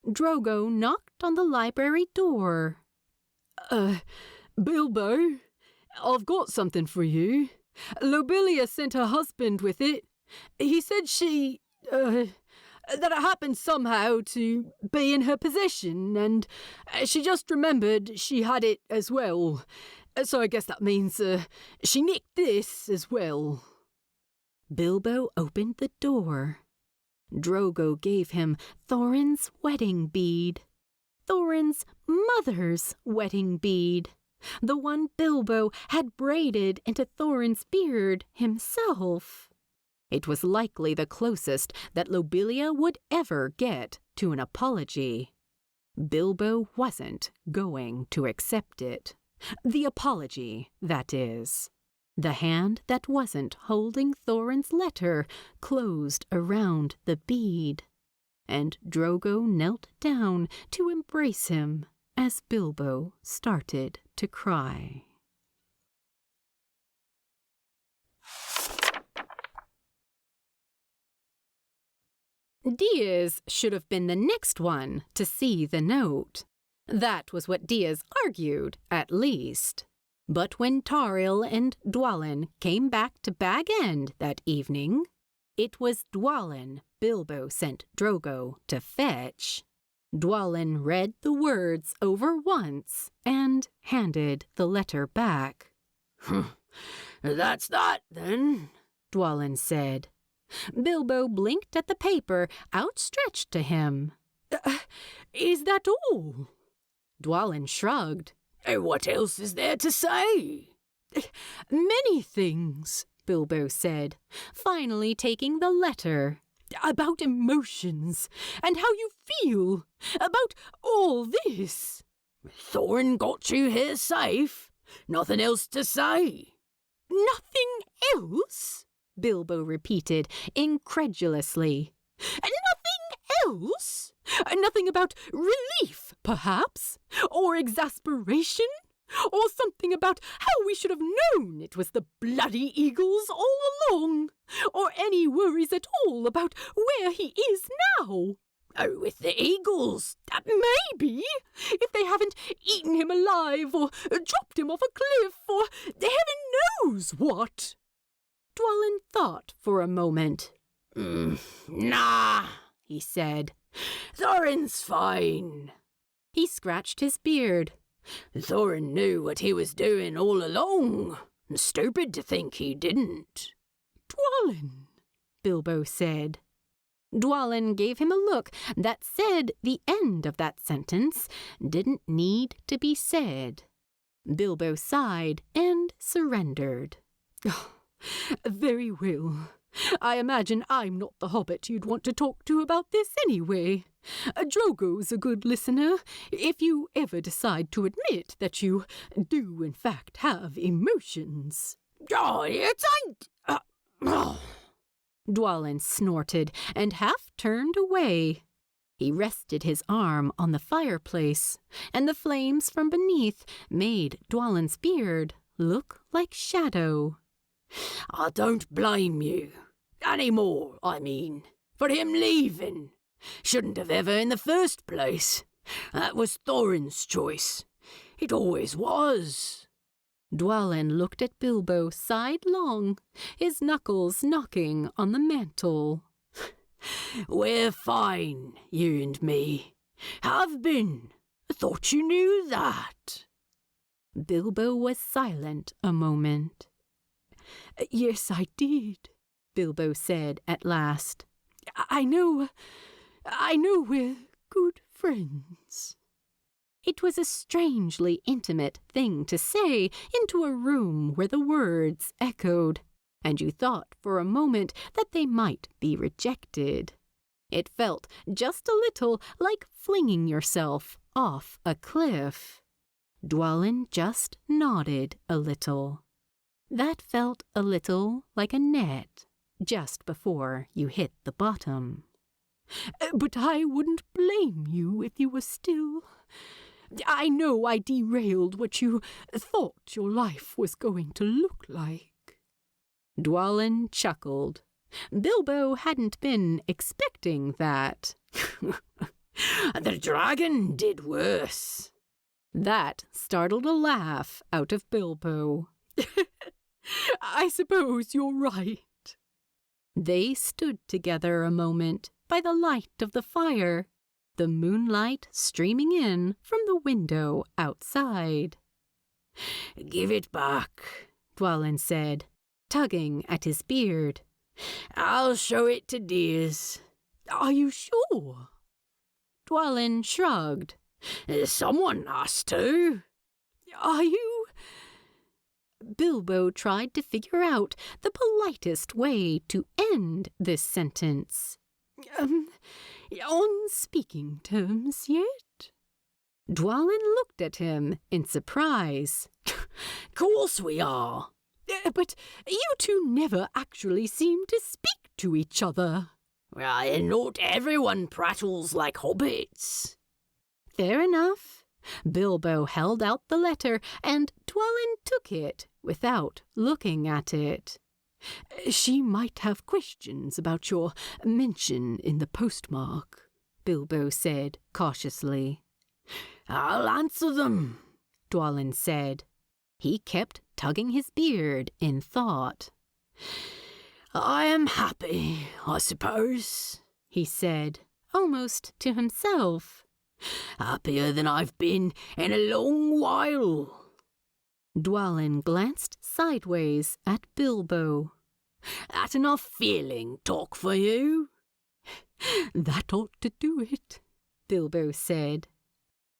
Drogo knocked on the library door. "Bilbo, I've got something for you. Lobelia sent her husband with it. He said that it happened somehow to be in her possession, and she just remembered she had it as well. So I guess that means she nicked this as well." Bilbo opened the door. Drogo gave him Thorin's wedding bead. Thorin's mother's wedding bead. The one Bilbo had braided into Thorin's beard himself. It was likely the closest that Lobelia would ever get to an apology. Bilbo wasn't going to accept it. The apology, that is. The hand that wasn't holding Thorin's letter closed around the bead, and Drogo knelt down to embrace him as Bilbo started to cry. Diaz should have been the next one to see the note. That was what Diaz argued, at least. But when Tauriel and Dwalin came back to Bag End that evening, it was Dwalin Bilbo sent Drogo to fetch. Dwalin read the words over once and handed the letter back. "That's that, then," Dwalin said. Bilbo blinked at the paper outstretched to him. Is that all?" Dwalin shrugged. "What else is there to say?" "Many things," Bilbo said, finally taking the letter. "About emotions, and how you feel, about all this." "Thorin got you here safe? Nothing else to say?" "Nothing else?" Bilbo repeated incredulously. "Nothing else? Nothing about relief, perhaps? Or exasperation? Or something about how we should have known it was the bloody eagles all along? Or any worries at all about where he is now?" "Oh, with the eagles?" "Maybe. If they haven't eaten him alive, or dropped him off a cliff, or heaven knows what." Dwalin thought for a moment. "Nah," he said. "Thorin's fine." He scratched his beard. Thorin knew what he was doing all along. Stupid to think he didn't. Dwalin, Bilbo said. Dwalin gave him a look that said the end of that sentence didn't need to be said. Bilbo sighed and surrendered. Oh, very well. I imagine I'm not the hobbit you'd want to talk to about this anyway. Drogo's a good listener, if you ever decide to admit that you do in fact have emotions. Oh, it ain't... Dwalin snorted and half turned away. He rested his arm on the fireplace, and the flames from beneath made Dwalin's beard look like shadow. I don't blame you. Any more, I mean, for him leaving. Shouldn't have ever in the first place. That was Thorin's choice. It always was. Dwalin looked at Bilbo sidelong, his knuckles knocking on the mantel. We're fine, you and me. Have been. I thought you knew that. Bilbo was silent a moment. Yes, I did, Bilbo said at last. I know we're good friends. It was a strangely intimate thing to say into a room where the words echoed, and you thought for a moment that they might be rejected. It felt just a little like flinging yourself off a cliff. Dwalin just nodded a little. That felt a little like a net just before you hit the bottom. But I wouldn't blame you if you were still. I know I derailed what you thought your life was going to look like. Dwalin chuckled. Bilbo hadn't been expecting that. The dragon did worse. That startled a laugh out of Bilbo. I suppose you're right. They stood together a moment by the light of the fire, the moonlight streaming in from the window outside. Give it back, Dwalin said, tugging at his beard. I'll show it to Dis. Are you sure? Dwalin shrugged. Someone has to. Are you? Bilbo tried to figure out the politest way to end this sentence. On speaking terms yet? Dwalin looked at him in surprise. Course we are. But you two never actually seem to speak to each other. Well, not everyone prattles like hobbits. Fair enough. Bilbo held out the letter, and Dwalin took it without looking at it. She might have questions about your mention in the postmark, Bilbo said cautiously. I'll answer them, Dwalin said. He kept tugging his beard in thought. I am happy, I suppose, he said, almost to himself. Happier than I've been in a long while. Dwalin glanced sideways at Bilbo. That enough feeling talk for you? That ought to do it, Bilbo said.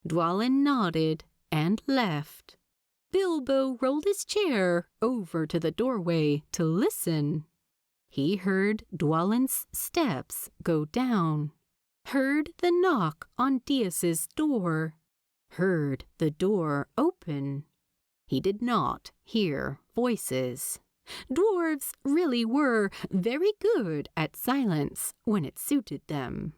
Dwalin nodded and left. Bilbo rolled his chair over to the doorway to listen. He heard Dwalin's steps go down, heard the knock on Dis's door, heard the door open. He did not hear voices. Dwarves really were very good at silence when it suited them.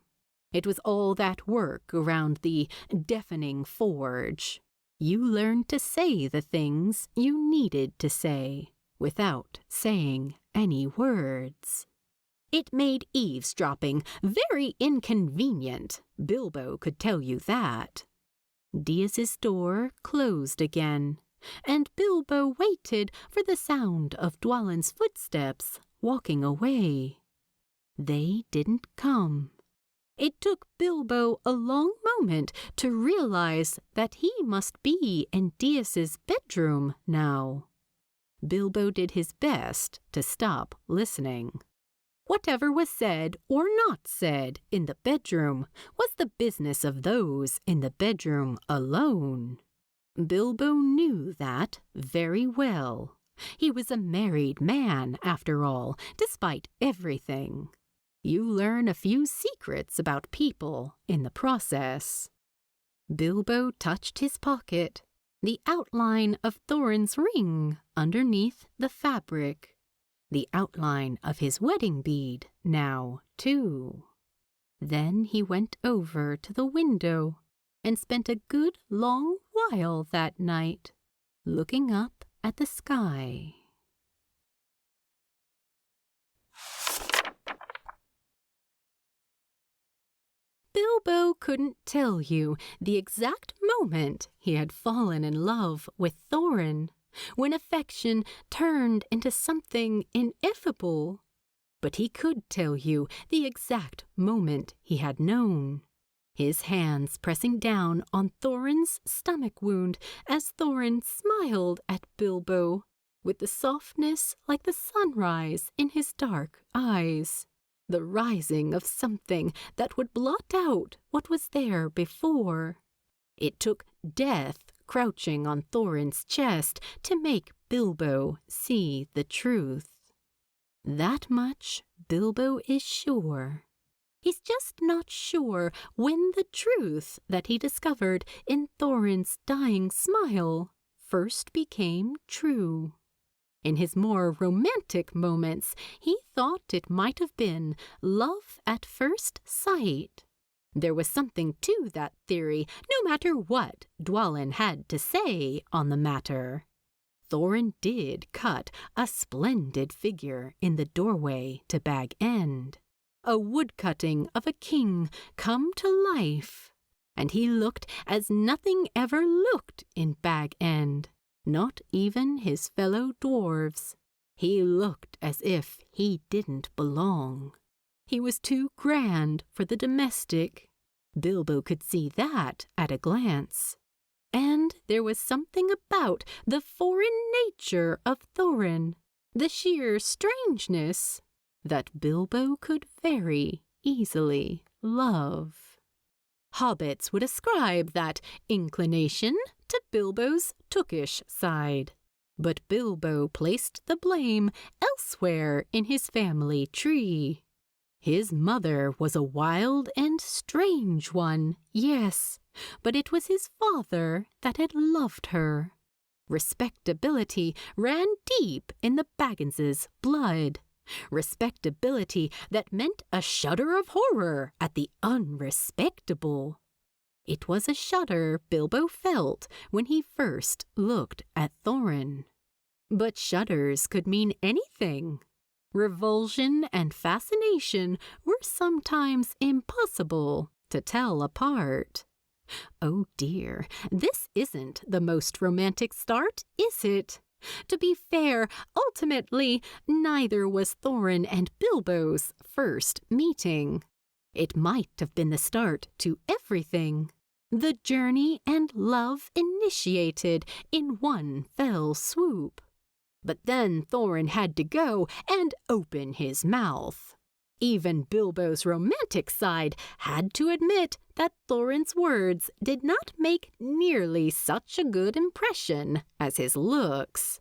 It was all that work around the deafening forge. You learned to say the things you needed to say without saying any words. It made eavesdropping very inconvenient, Bilbo could tell you that. Dis's door closed again, and Bilbo waited for the sound of Dwalin's footsteps walking away. They didn't come. It took Bilbo a long moment to realize that he must be in Dias's bedroom now. Bilbo did his best to stop listening. Whatever was said or not said in the bedroom was the business of those in the bedroom alone. Bilbo knew that very well. He was a married man, after all, despite everything. You learn a few secrets about people in the process. Bilbo touched his pocket, the outline of Thorin's ring underneath the fabric. The outline of his wedding bead now, too. Then he went over to the window and spent a good long while that night looking up at the sky. Bilbo couldn't tell you the exact moment he had fallen in love with Thorin, when affection turned into something ineffable. But he could tell you the exact moment he had known. His hands pressing down on Thorin's stomach wound as Thorin smiled at Bilbo, with the softness like the sunrise in his dark eyes, the rising of something that would blot out what was there before. It took death crouching on Thorin's chest to make Bilbo see the truth. That much Bilbo is sure. He's just not sure when the truth that he discovered in Thorin's dying smile first became true. In his more romantic moments, he thought it might have been love at first sight. There was something to that theory, no matter what Dwalin had to say on the matter. Thorin did cut a splendid figure in the doorway to Bag End, a woodcutting of a king come to life, and he looked as nothing ever looked in Bag End, not even his fellow dwarves. He looked as if he didn't belong. He was too grand for the domestic. Bilbo could see that at a glance. And there was something about the foreign nature of Thorin, the sheer strangeness, that Bilbo could very easily love. Hobbits would ascribe that inclination to Bilbo's tookish side, but Bilbo placed the blame elsewhere in his family tree. His mother was a wild and strange one, yes, but it was his father that had loved her. Respectability ran deep in the Bagginses' blood. Respectability that meant a shudder of horror at the unrespectable. It was a shudder Bilbo felt when he first looked at Thorin. But shudders could mean anything. Revulsion and fascination were sometimes impossible to tell apart. Oh dear, this isn't the most romantic start, is it? To be fair, ultimately, neither was Thorin and Bilbo's first meeting. It might have been the start to everything. The journey and love initiated in one fell swoop. But then Thorin had to go and open his mouth. Even Bilbo's romantic side had to admit that Thorin's words did not make nearly such a good impression as his looks.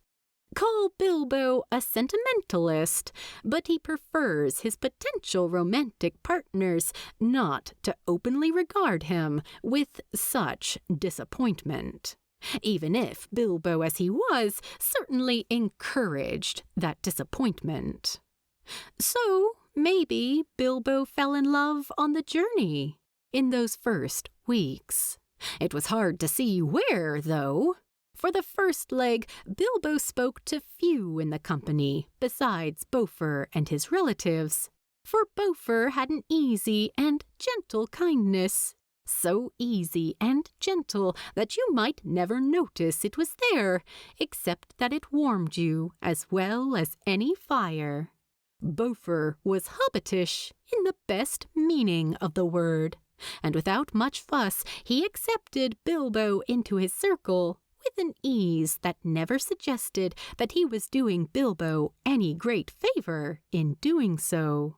Call Bilbo a sentimentalist, but he prefers his potential romantic partners not to openly regard him with such disappointment. Even if Bilbo, as he was, certainly encouraged that disappointment. So maybe Bilbo fell in love on the journey, in those first weeks. It was hard to see where, though. For the first leg, Bilbo spoke to few in the company besides Beaufort and his relatives, for Beaufort had an easy and gentle kindness. So easy and gentle that you might never notice it was there, except that it warmed you as well as any fire. Beaufort was hobbitish in the best meaning of the word, and without much fuss he accepted Bilbo into his circle with an ease that never suggested that he was doing Bilbo any great favor in doing so.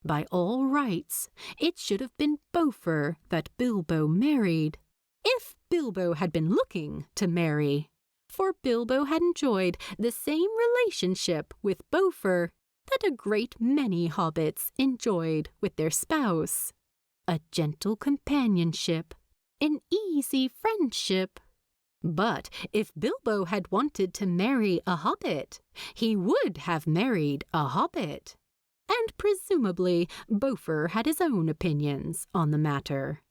By all rights, it should have been Beaufort that Bilbo married, if Bilbo had been looking to marry, for Bilbo had enjoyed the same relationship with Beaufort that a great many hobbits enjoyed with their spouse, a gentle companionship, an easy friendship. But if Bilbo had wanted to marry a hobbit, he would have married a hobbit. And presumably Beaufort had his own opinions on the matter.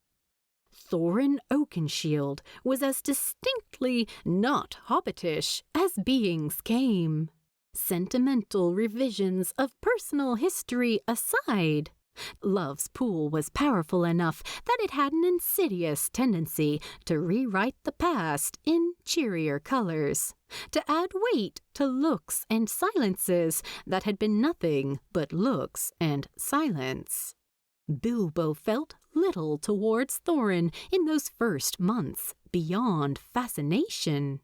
Thorin Oakenshield was as distinctly not hobbitish as beings came. Sentimental revisions of personal history aside, love's pool was powerful enough that it had an insidious tendency to rewrite the past in cheerier colors, to add weight to looks and silences that had been nothing but looks and silence. Bilbo felt little towards Thorin in those first months beyond fascination.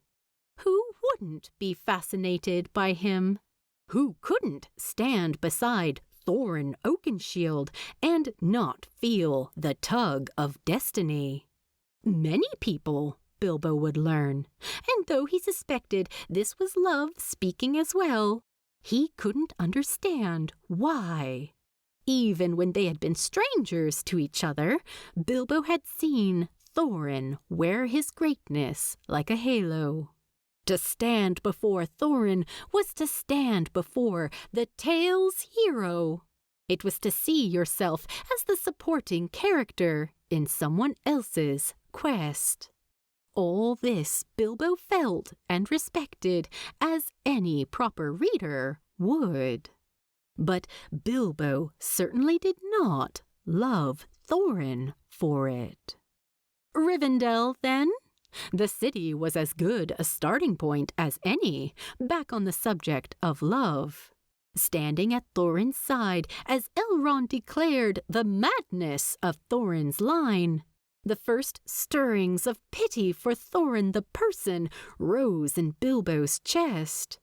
Who wouldn't be fascinated by him? Who couldn't stand beside Thorin Oakenshield and not feel the tug of destiny? Many people, Bilbo would learn, and though he suspected this was love speaking as well, he couldn't understand why. Even when they had been strangers to each other, Bilbo had seen Thorin wear his greatness like a halo. To stand before Thorin was to stand before the tale's hero. It was to see yourself as the supporting character in someone else's quest. All this Bilbo felt and respected as any proper reader would. But Bilbo certainly did not love Thorin for it. Rivendell, then? The city was as good a starting point as any, back on the subject of love. Standing at Thorin's side as Elrond declared the madness of Thorin's line, the first stirrings of pity for Thorin the person rose in Bilbo's chest.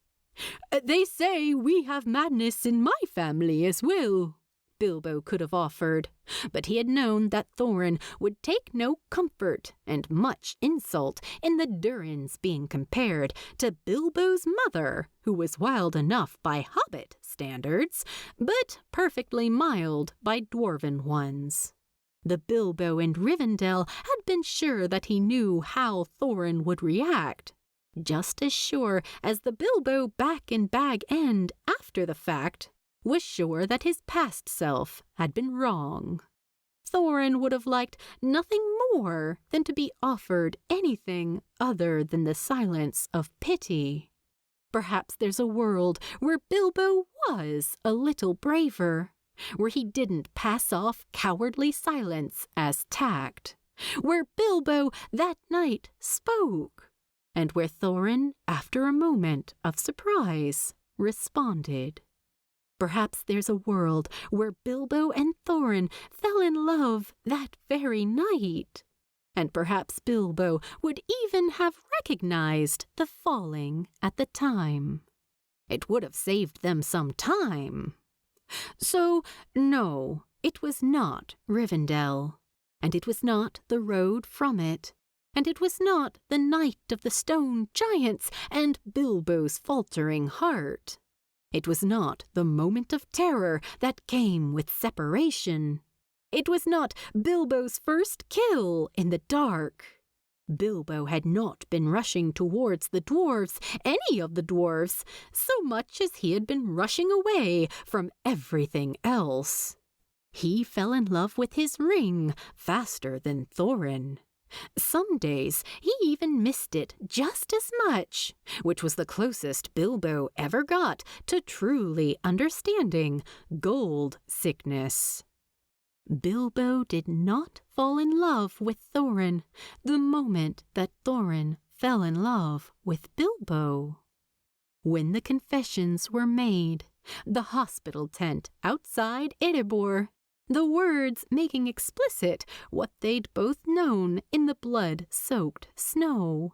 "They say we have madness in my family as well," Bilbo could have offered, but he had known that Thorin would take no comfort and much insult in the Durins being compared to Bilbo's mother, who was wild enough by Hobbit standards, but perfectly mild by Dwarven ones. The Bilbo in Rivendell had been sure that he knew how Thorin would react, just as sure as the Bilbo back in Bag End after the fact was sure that his past self had been wrong. Thorin would have liked nothing more than to be offered anything other than the silence of pity. Perhaps there's a world where Bilbo was a little braver, where he didn't pass off cowardly silence as tact, where Bilbo that night spoke, and where Thorin, after a moment of surprise, responded. Perhaps there's a world where Bilbo and Thorin fell in love that very night, and perhaps Bilbo would even have recognized the falling at the time. It would have saved them some time. So, no, it was not Rivendell, and it was not the road from it, and it was not the night of the stone giants and Bilbo's faltering heart. It was not the moment of terror that came with separation. It was not Bilbo's first kill in the dark. Bilbo had not been rushing towards the dwarves, any of the dwarves, so much as he had been rushing away from everything else. He fell in love with his ring faster than Thorin. Some days he even missed it just as much, which was the closest Bilbo ever got to truly understanding gold sickness. Bilbo did not fall in love with Thorin the moment that Thorin fell in love with Bilbo. When the confessions were made, the hospital tent outside Erebor, the words making explicit what they'd both known in the blood-soaked snow.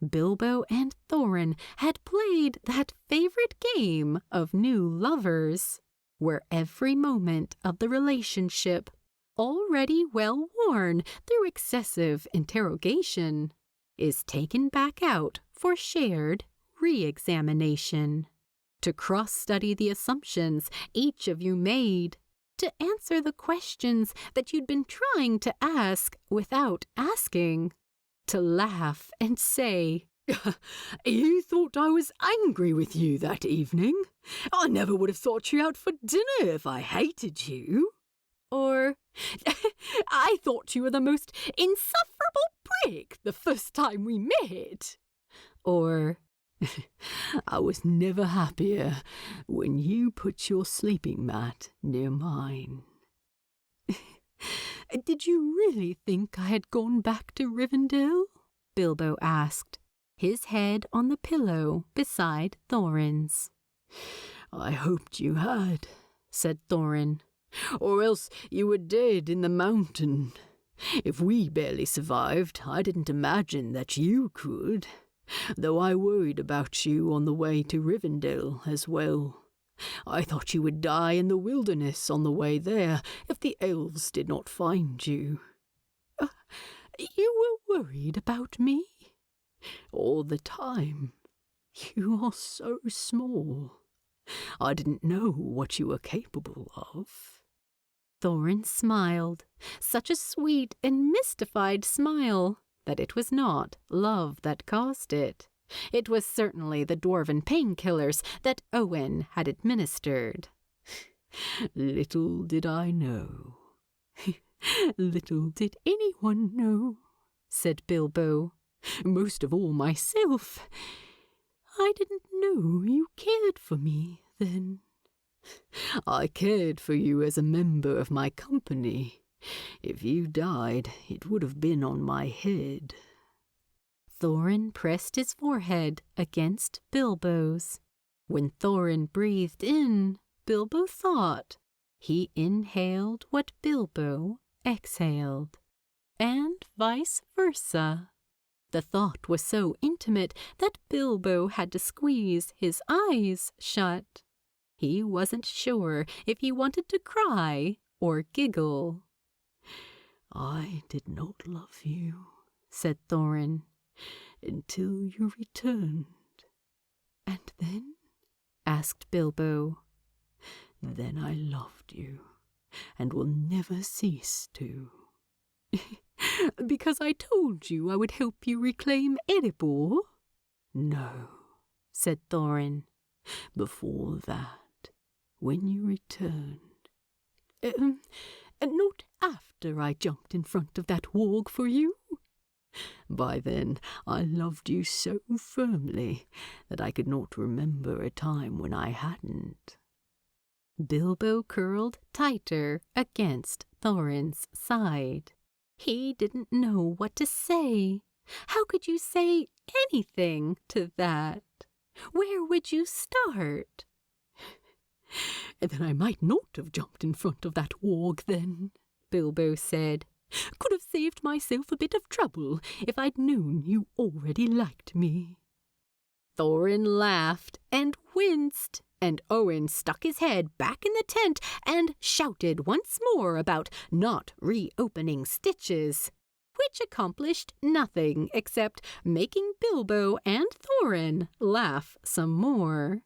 Bilbo and Thorin had played that favorite game of new lovers, where every moment of the relationship, already well worn through excessive interrogation, is taken back out for shared re-examination, to cross-study the assumptions each of you made, to answer the questions that you'd been trying to ask without asking, to laugh and say, "You thought I was angry with you that evening? I never would have sought you out for dinner if I hated you." or "I thought you were the most insufferable prick the first time we met." or "I was never happier when you put your sleeping mat near mine." "Did you really think I had gone back to Rivendell?" Bilbo asked, his head on the pillow beside Thorin's. "I hoped you had," said Thorin, "or else you were dead in the mountain. If we barely survived, I didn't imagine that you could, though I worried about you on the way to Rivendell as well. I thought you would die in the wilderness on the way there if the elves did not find you." "You were worried about me?" "All the time. You are so small. I didn't know what you were capable of." Thorin smiled, such a sweet and mystified smile that it was not love that caused it. It was certainly the dwarven painkillers that Owen had administered. "Little did I know." "Little did anyone know," said Bilbo. "Most of all myself. I didn't know you cared for me then." "I cared for you as a member of my company. If you died, it would have been on my head." Thorin pressed his forehead against Bilbo's. When Thorin breathed in, Bilbo thought he inhaled what Bilbo exhaled, and vice versa. The thought was so intimate that Bilbo had to squeeze his eyes shut. He wasn't sure if he wanted to cry or giggle. "I did not love you," said Thorin, "until you returned." "And then?" asked Bilbo. "Then I loved you, and will never cease to." "Because I told you I would help you reclaim Erebor?" "No," said Thorin. "Before that, when you returned." "Not after I jumped in front of that warg for you?" "By then I loved you so firmly that I could not remember a time when I hadn't." Bilbo curled tighter against Thorin's side. He didn't know what to say. How could you say anything to that? Where would you start? "Then I might not have jumped in front of that warg then," Bilbo said. "Could have saved myself a bit of trouble if I'd known you already liked me." Thorin laughed and winced, and Owen stuck his head back in the tent and shouted once more about not reopening stitches, which accomplished nothing except making Bilbo and Thorin laugh some more.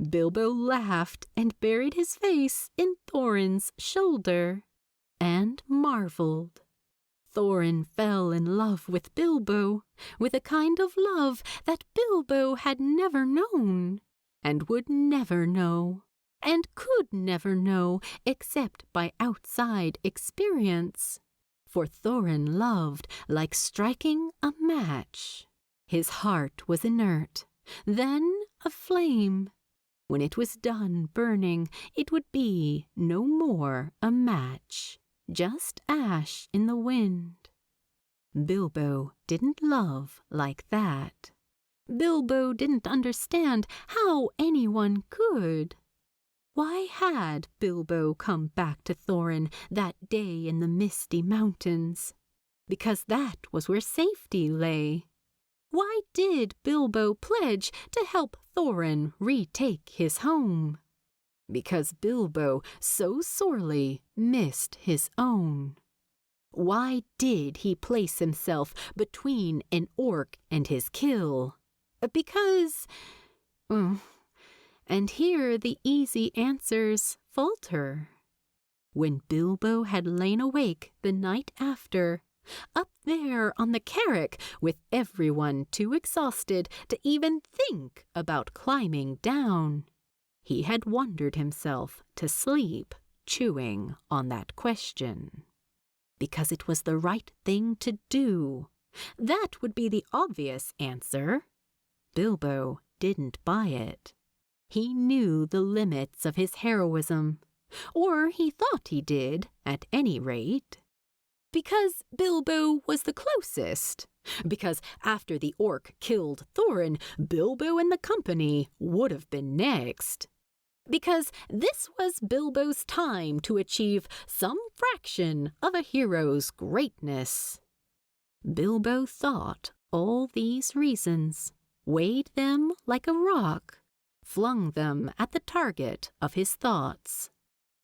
Bilbo laughed and buried his face in Thorin's shoulder, and marveled. Thorin fell in love with Bilbo, with a kind of love that Bilbo had never known, and would never know, and could never know except by outside experience. For Thorin loved like striking a match. His heart was inert, then aflame. When it was done burning, it would be no more a match, just ash in the wind. Bilbo didn't love like that. Bilbo didn't understand how anyone could. Why had Bilbo come back to Thorin that day in the misty mountains? Because that was where safety lay. Why did Bilbo pledge to help Thorin retake his home? Because Bilbo so sorely missed his own. Why did he place himself between an orc and his kill? Because... and here the easy answers falter. When Bilbo had lain awake the night after, up there on the carrack with everyone too exhausted to even think about climbing down, he had wondered himself to sleep chewing on that question. Because it was the right thing to do. That would be the obvious answer. Bilbo didn't buy it. He knew the limits of his heroism, or he thought he did, at any rate. Because Bilbo was the closest. Because after the orc killed Thorin, Bilbo and the company would have been next. Because this was Bilbo's time to achieve some fraction of a hero's greatness. Bilbo thought all these reasons, weighed them like a rock, flung them at the target of his thoughts.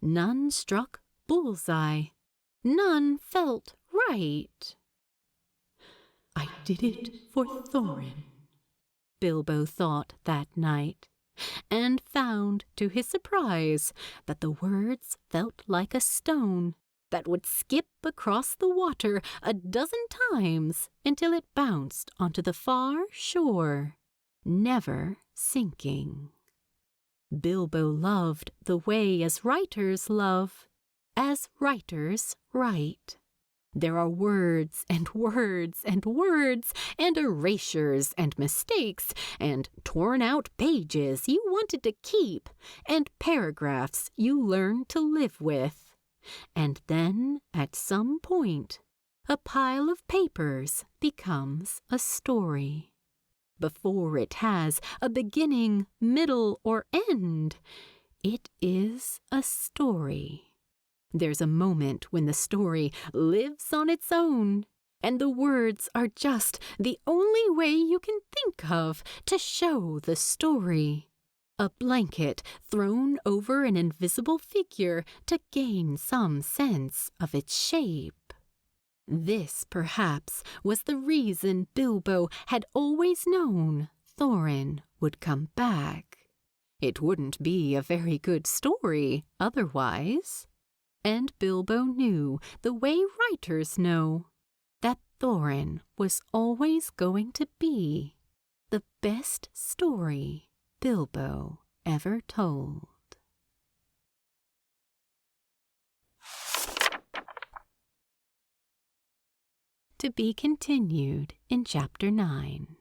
None struck bullseye. None felt right. I did it for Thorin, Bilbo thought that night, and found to his surprise that the words felt like a stone that would skip across the water a dozen times until it bounced onto the far shore, never sinking. Bilbo loved the way as writers love, as writers write. There are words and words and words, and erasures and mistakes, and torn-out pages you wanted to keep, and paragraphs you learned to live with. And then, at some point, a pile of papers becomes a story. Before it has a beginning, middle, or end, it is a story. There's a moment when the story lives on its own, and the words are just the only way you can think of to show the story. A blanket thrown over an invisible figure to gain some sense of its shape. This, perhaps, was the reason Bilbo had always known Thorin would come back. It wouldn't be a very good story otherwise. And Bilbo knew, the way writers know, that Thorin was always going to be the best story Bilbo ever told. To be continued in Chapter 9.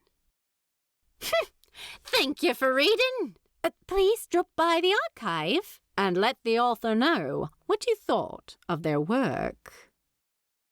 Thank you for reading. Please drop by the archive and let the author know what you thought of their work.